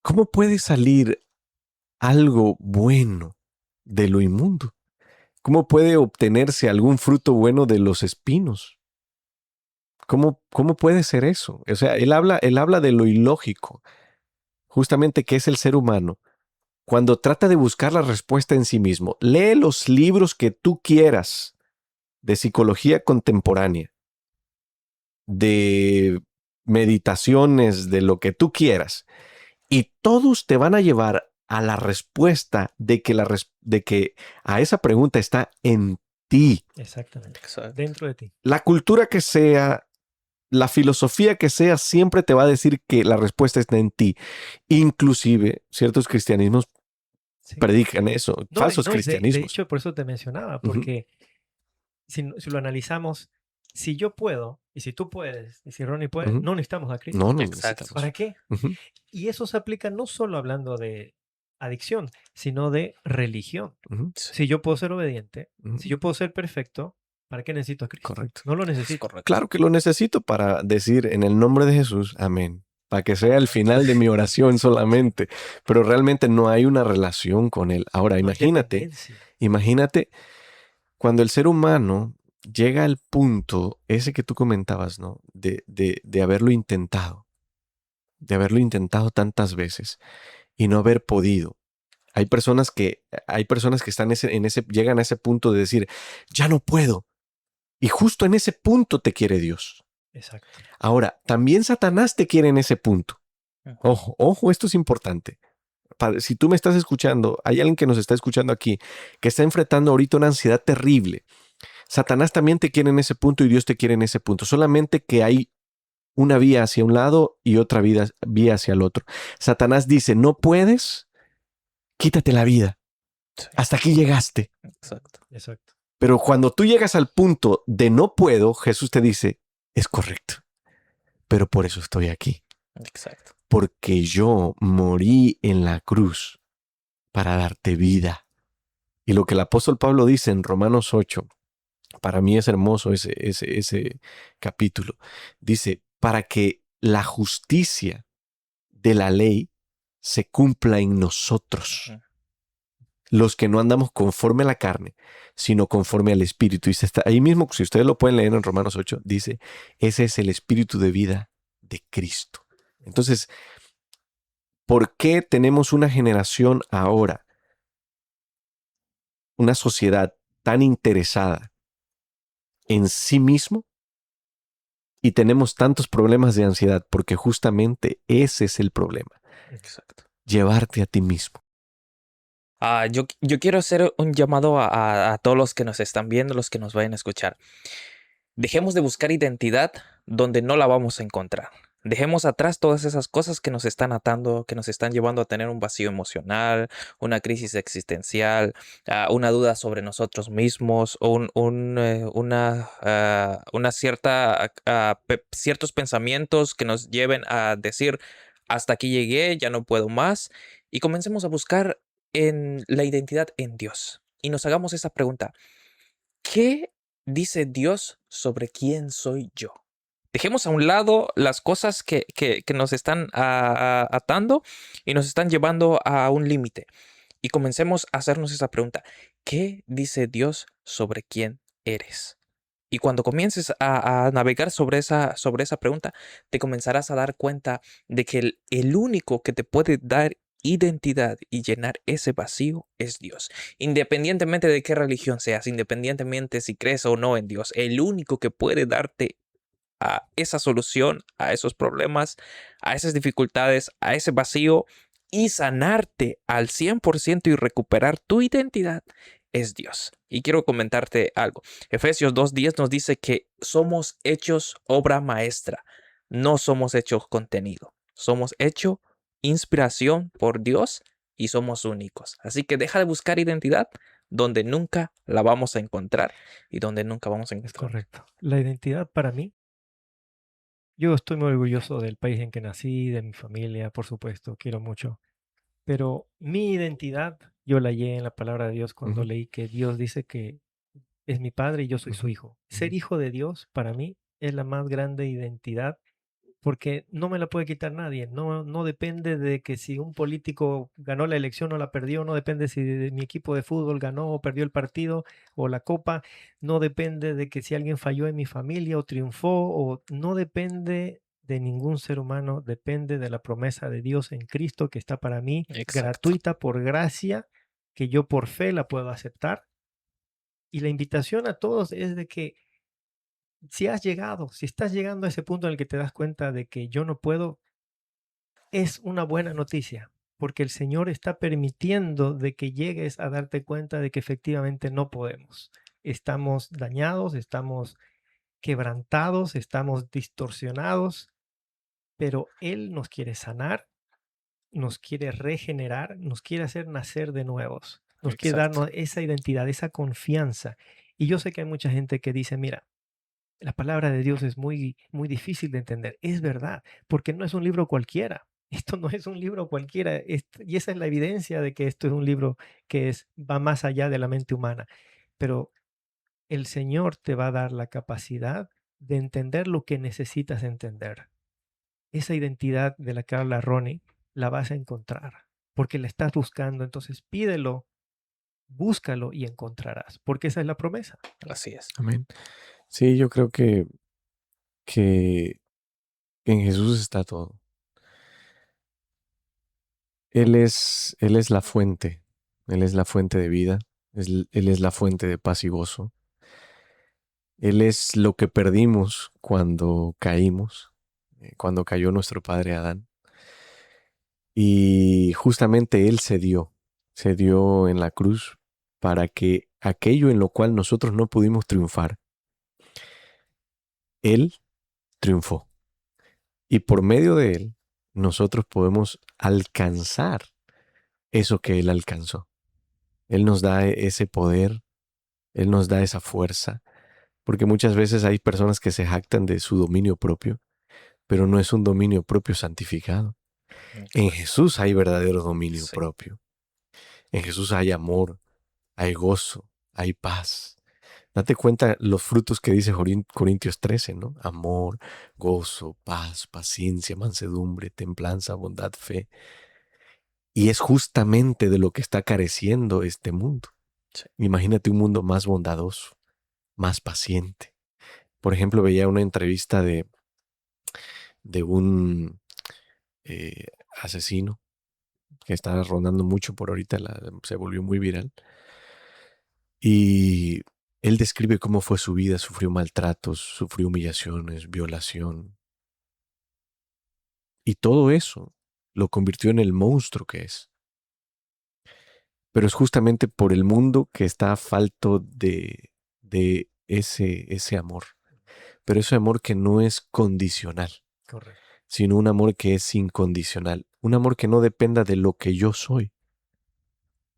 ¿cómo puede salir algo bueno de lo inmundo? ¿Cómo puede obtenerse algún fruto bueno de los espinos? ¿Cómo puede ser eso? O sea, él habla de lo ilógico, justamente que es el ser humano, cuando trata de buscar la respuesta en sí mismo. Lee los libros que tú quieras de psicología contemporánea, de meditaciones, de lo que tú quieras, y todos te van a llevar a la respuesta de que a esa pregunta está en ti. Exactamente, Exacto. dentro de ti. La cultura que sea, la filosofía que sea, siempre te va a decir que la respuesta está en ti. Inclusive, ciertos cristianismos Sí. predican eso, No, falsos de cristianismos. hecho, por eso te mencionaba, Ujú. porque si lo analizamos, si yo puedo, y si tú puedes, y si Ronnie puede, Ujú. no necesitamos a Cristo. No Exacto. necesitamos. ¿Para qué? Ujú. Y eso se aplica no solo hablando de adicción, sino de religión. Ujú. Si yo puedo ser obediente, Ujú. si yo puedo ser perfecto, ¿Para qué necesito a Cristo? Correcto. No lo Es necesito. correcto. Claro que lo necesito para decir en el nombre de Jesús, amén. Para que sea el final de mi oración solamente. Pero realmente no hay una relación con Él. Ahora, No hay dependencia. imagínate cuando el ser humano llega al punto, ese que tú comentabas, ¿no? De haberlo intentado. De haberlo intentado tantas veces y no haber podido. Hay personas que están llegan a ese punto de decir, ya no puedo. Y justo en ese punto te quiere Dios. Exacto. Ahora, también Satanás te quiere en ese punto. Ojo, ojo, esto es importante. Si tú me estás escuchando, hay alguien que nos está escuchando aquí que está enfrentando ahorita una ansiedad terrible. Satanás también te quiere en ese punto y Dios te quiere en ese punto. Solamente que hay una vía hacia un lado y otra vía hacia el otro. Satanás dice, no puedes, quítate la vida. Sí, Hasta aquí llegaste. exacto. Exacto. Pero cuando tú llegas al punto de no puedo, Jesús te dice, es correcto. Pero por eso estoy aquí. Exacto. Porque yo morí en la cruz para darte vida. Y lo que el apóstol Pablo dice en Romanos 8, para mí es hermoso ese capítulo. Dice, para que la justicia de la ley se cumpla en nosotros, Ujú. los que no andamos conforme a la carne, sino conforme al Espíritu. Y está ahí mismo, si ustedes lo pueden leer en Romanos 8, dice, ese es el Espíritu de vida de Cristo. Entonces, ¿por qué tenemos una generación ahora, una sociedad tan interesada en sí mismo y tenemos tantos problemas de ansiedad? Porque justamente ese es el problema, Exacto. llevarte a ti mismo. Yo quiero hacer un llamado a todos los que nos están viendo, los que nos vayan a escuchar. Dejemos de buscar identidad donde no la vamos a encontrar. Dejemos atrás todas esas cosas que nos están atando, que nos están llevando a tener un vacío emocional, una crisis existencial, una duda sobre nosotros mismos, o una cierta, ciertos pensamientos que nos lleven a decir, hasta aquí llegué, ya no puedo más, y comencemos a buscar en la identidad en Dios. Y nos hagamos esa pregunta: ¿qué dice Dios sobre quién soy yo? Dejemos a un lado las cosas que nos están atando y nos están llevando a un límite. Y comencemos a hacernos esa pregunta: ¿qué dice Dios sobre quién eres? Y cuando comiences a navegar sobre esa pregunta, te comenzarás a dar cuenta de que el único que te puede dar identidad y llenar ese vacío es Dios. Independientemente de qué religión seas, independientemente si crees o no en Dios, el único que puede darte a esa solución, a esos problemas, a esas dificultades, a ese vacío y sanarte al 100% y recuperar tu identidad es Dios. Y quiero comentarte algo. Efesios 2:10 nos dice que somos hechos obra maestra, no somos hechos contenido. Somos hechos inspiración por Dios y somos únicos. Así que deja de buscar identidad donde nunca la vamos a encontrar y donde nunca vamos a Es encontrar. correcto. La identidad para mí, yo estoy muy orgulloso del país en que nací, de mi familia, por supuesto, quiero mucho. Pero mi identidad, yo la hallé en la palabra de Dios cuando Ujú, leí que Dios dice que es mi padre y yo soy su ujú, hijo. Ser ujú. hijo de Dios para mí es la más grande identidad porque no me la puede quitar nadie. No, no depende de que si un político ganó la elección o la perdió, no depende si mi equipo de fútbol ganó o perdió el partido o la copa, no depende de que si alguien falló en mi familia o triunfó, o no depende de ningún ser humano, depende de la promesa de Dios en Cristo que está para mí Exacto. gratuita por gracia, que yo por fe la puedo aceptar. Y la invitación a todos es de que si estás llegando a ese punto en el que te das cuenta de que yo no puedo, es una buena noticia, porque el Señor está permitiendo de que llegues a darte cuenta de que efectivamente no podemos. Estamos dañados, estamos quebrantados, estamos distorsionados, pero Él nos quiere sanar, nos quiere regenerar, nos quiere hacer nacer de nuevos, nos quiere Exacto. darnos esa identidad, esa confianza. Y yo sé que hay mucha gente que dice, mira, la palabra de Dios es muy, muy difícil de entender. Es verdad, porque no es un libro cualquiera. Esto no es un libro cualquiera. Y esa es la evidencia de que esto es un libro que va más allá de la mente humana. Pero el Señor te va a dar la capacidad de entender lo que necesitas entender. Esa identidad de la que habla Ronnie la vas a encontrar porque la estás buscando. Entonces pídelo, búscalo y encontrarás, porque esa es la promesa. Así es. Amén. Sí, yo creo que en Jesús está todo. Él es la fuente. Él es la fuente de vida. Él es la fuente de paz y gozo. Él es lo que perdimos cuando caímos, cuando cayó nuestro padre Adán. Y justamente Él se dio en la cruz para que aquello en lo cual nosotros no pudimos triunfar, Él triunfó. Y por medio de Él, nosotros podemos alcanzar eso que Él alcanzó. Él nos da ese poder, Él nos da esa fuerza, porque muchas veces hay personas que se jactan de su dominio propio, pero no es un dominio propio santificado. En Jesús hay verdadero dominio Sí. propio. En Jesús hay amor, hay gozo, hay paz. Date cuenta los frutos que dice Corintios 13, ¿no? Amor, gozo, paz, paciencia, mansedumbre, templanza, bondad, fe. Y es justamente de lo que está careciendo este mundo. Sí. Imagínate un mundo más bondadoso, más paciente. Por ejemplo, veía una entrevista de un asesino que está rondando mucho por ahorita, se volvió muy viral. Y él describe cómo fue su vida, sufrió maltratos, sufrió humillaciones, violación. Y todo eso lo convirtió en el monstruo que es. Pero es justamente por el mundo que está falto de ese amor. Pero ese amor que no es condicional, Correcto. sino un amor que es incondicional. Un amor que no dependa de lo que yo soy.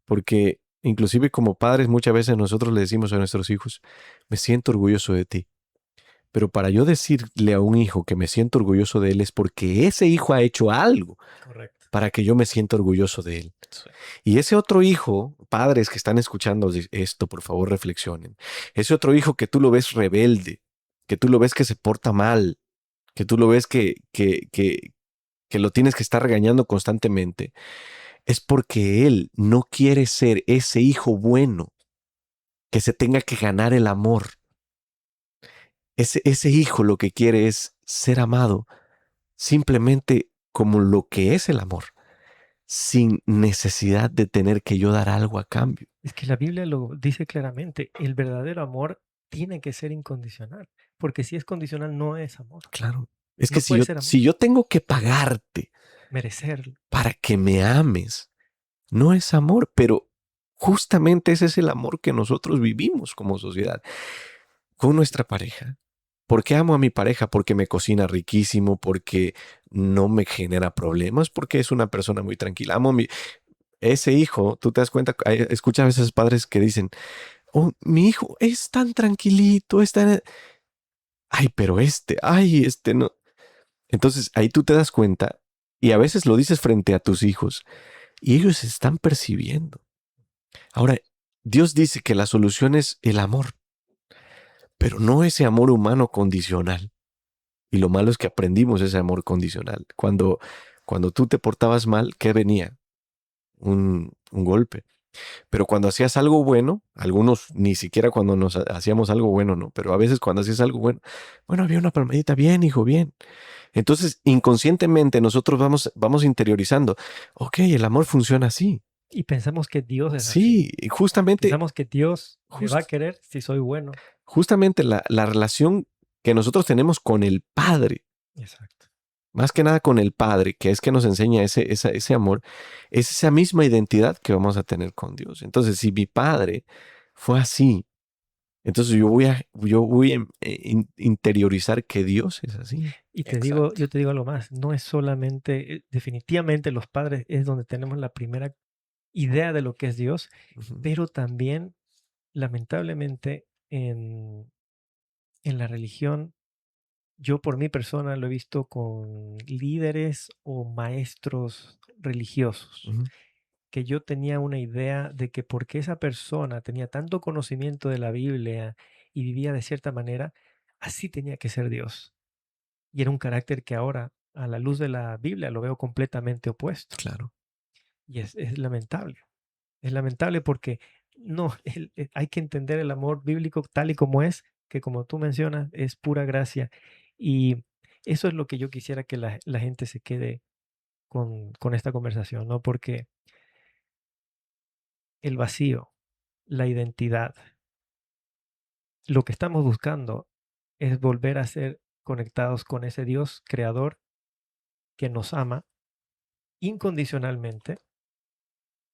Porque inclusive como padres muchas veces nosotros le decimos a nuestros hijos, me siento orgulloso de ti. Pero para yo decirle a un hijo que me siento orgulloso de él es porque ese hijo ha hecho algo Correcto. para que yo me sienta orgulloso de él. Sí. Y ese otro hijo, padres que están escuchando esto, por favor reflexionen. Ese otro hijo que tú lo ves rebelde, que tú lo ves que se porta mal, que tú lo ves que lo tienes que estar regañando constantemente, es porque él no quiere ser ese hijo bueno que se tenga que ganar el amor. Ese hijo lo que quiere es ser amado simplemente como lo que es el amor, sin necesidad de tener que yo dar algo a cambio. Es que la Biblia lo dice claramente, el verdadero amor tiene que ser incondicional, porque si es condicional no es amor, Claro. Es que no puede ser amor, si yo tengo que pagarte merecerlo. para que me ames, no es amor, pero justamente ese es el amor que nosotros vivimos como sociedad con nuestra pareja. ¿Por qué amo a mi pareja? Porque me cocina riquísimo, porque no me genera problemas, porque es una persona muy tranquila. Ese hijo, tú te das cuenta, escuchas a veces padres que dicen, oh, mi hijo es tan tranquilito, es tan... Ay, pero este no. Entonces ahí tú te das cuenta y a veces lo dices frente a tus hijos y ellos están percibiendo. Ahora, Dios dice que la solución es el amor, pero no ese amor humano condicional. Y lo malo es que aprendimos ese amor condicional. Cuando tú te portabas mal, ¿qué venía? Un golpe. Pero cuando hacías algo bueno, algunos ni siquiera cuando nos hacíamos algo bueno, no, pero a veces cuando hacías algo bueno, bueno, había una palmadita, bien, hijo, bien. Entonces, inconscientemente nosotros vamos interiorizando, ok, el amor funciona así. Y pensamos que Dios es así. Sí, y justamente, Pensamos que Dios me va a querer si soy bueno. justamente la relación que nosotros tenemos con el Padre, Exacto. más que nada con el Padre, que es que nos enseña ese amor, es esa misma identidad que vamos a tener con Dios. Entonces, si mi Padre fue así, entonces yo voy a interiorizar que Dios es así. Y te Exacto. digo, yo te digo algo más, no es solamente, definitivamente los padres es donde tenemos la primera idea de lo que es Dios, Ujú. pero también, lamentablemente, en la religión, yo por mi persona lo he visto con líderes o maestros religiosos, Ujú. que yo tenía una idea de que porque esa persona tenía tanto conocimiento de la Biblia y vivía de cierta manera, así tenía que ser Dios. Y era un carácter que ahora, a la luz de la Biblia, lo veo completamente opuesto. Claro. Y es lamentable. Es lamentable porque no, hay que entender el amor bíblico tal y como es, que como tú mencionas, es pura gracia. Y eso es lo que yo quisiera que la gente se quede con esta conversación, ¿no? Porque el vacío, la identidad, lo que estamos buscando es volver a ser conectados con ese Dios creador que nos ama incondicionalmente.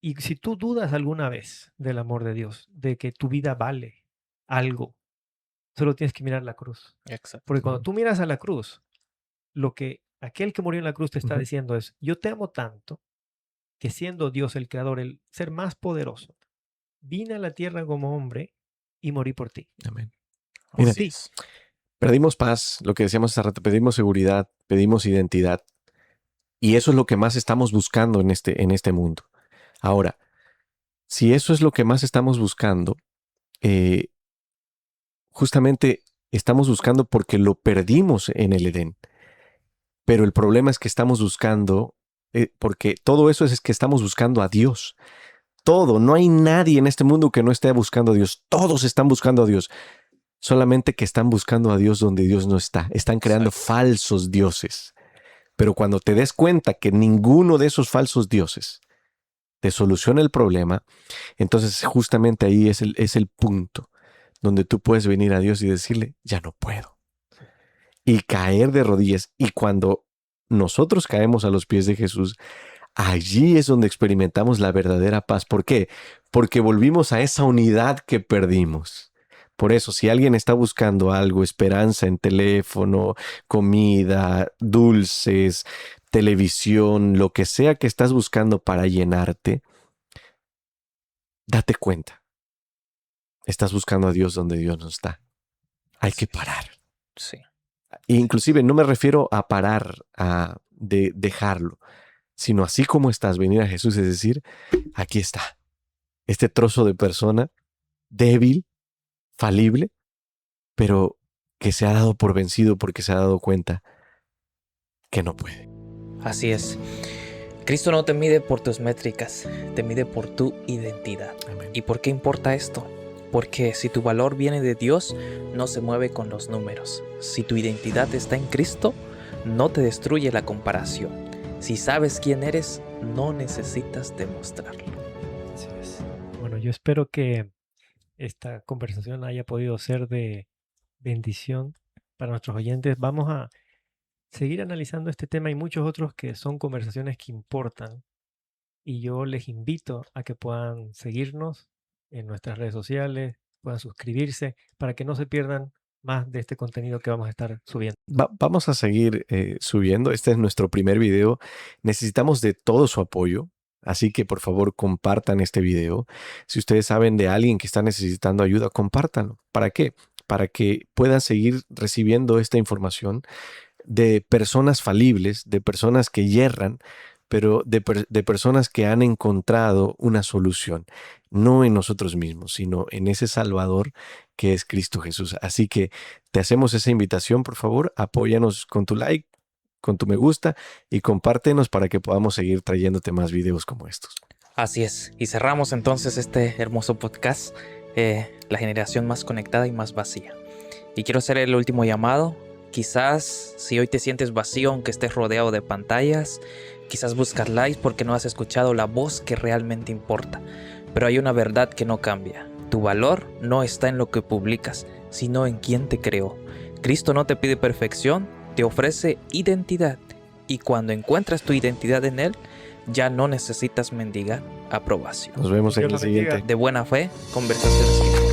Y si tú dudas alguna vez del amor de Dios, de que tu vida vale algo, solo tienes que mirar la cruz. Exacto. Porque cuando tú miras a la cruz, lo que aquel que murió en la cruz te está Ujú. diciendo es, yo te amo tanto que siendo Dios el creador, el ser más poderoso, vine a la tierra como hombre y morí por ti. Amén. Mira, Así Sí, es. perdimos paz, lo que decíamos hace rato, pedimos seguridad, pedimos identidad. Y eso es lo que más estamos buscando en este mundo. Ahora, si eso es lo que más estamos buscando, eh, justamente estamos buscando porque lo perdimos en el Edén. Pero el problema es que estamos buscando, porque todo eso es que estamos buscando a Dios. Todo, no hay nadie en este mundo que no esté buscando a Dios. Todos están buscando a Dios. Solamente que están buscando a Dios donde Dios no está. Están creando Exacto. falsos dioses. Pero cuando te des cuenta que ninguno de esos falsos dioses te soluciona el problema, entonces justamente ahí es el punto donde tú puedes venir a Dios y decirle, ya no puedo. Y caer de rodillas. Y cuando nosotros caemos a los pies de Jesús, allí es donde experimentamos la verdadera paz. ¿Por qué? Porque volvimos a esa unidad que perdimos. Por eso, si alguien está buscando algo, esperanza en teléfono, comida, dulces, televisión, lo que sea que estás buscando para llenarte, date cuenta. Estás buscando a Dios donde Dios no está. Hay que parar. Sí. Inclusive no me refiero a parar, de dejarlo, sino así como estás, venir a Jesús, es decir, aquí está, este trozo de persona débil, falible, pero que se ha dado por vencido porque se ha dado cuenta que no puede. Así es. Cristo no te mide por tus métricas, te mide por tu identidad. Amén. ¿Y por qué importa esto? Porque si tu valor viene de Dios, no se mueve con los números. Si tu identidad está en Cristo, no te destruye la comparación. Si sabes quién eres, no necesitas demostrarlo. así es. Bueno, yo espero que esta conversación haya podido ser de bendición para nuestros oyentes. Vamos a seguir analizando este tema y muchos otros que son conversaciones que importan. Y yo les invito a que puedan seguirnos en nuestras redes sociales, puedan suscribirse para que no se pierdan más de este contenido que vamos a estar subiendo. Vamos a seguir subiendo. Este es nuestro primer video. Necesitamos de todo su apoyo. Así que por favor compartan este video. Si ustedes saben de alguien que está necesitando ayuda, compártanlo. ¿Para qué? Para que puedan seguir recibiendo esta información de personas falibles, de personas que yerran, pero de personas que han encontrado una solución, no en nosotros mismos, sino en ese Salvador que es Cristo Jesús. Así que te hacemos esa invitación, por favor, apóyanos con tu like, con tu me gusta y compártenos para que podamos seguir trayéndote más videos como estos. Así es. Y cerramos entonces este hermoso podcast, la generación más conectada y más vacía. Y quiero hacer el último llamado. Quizás si hoy te sientes vacío aunque estés rodeado de pantallas, quizás buscas likes porque no has escuchado la voz que realmente importa. Pero hay una verdad que no cambia. Tu valor no está en lo que publicas, sino en quién te creó. Cristo no te pide perfección, te ofrece identidad. Y cuando encuentras tu identidad en Él, ya no necesitas mendigar aprobación. Nos vemos en Dios la los bendiga. siguiente. De buena fe, conversaciones.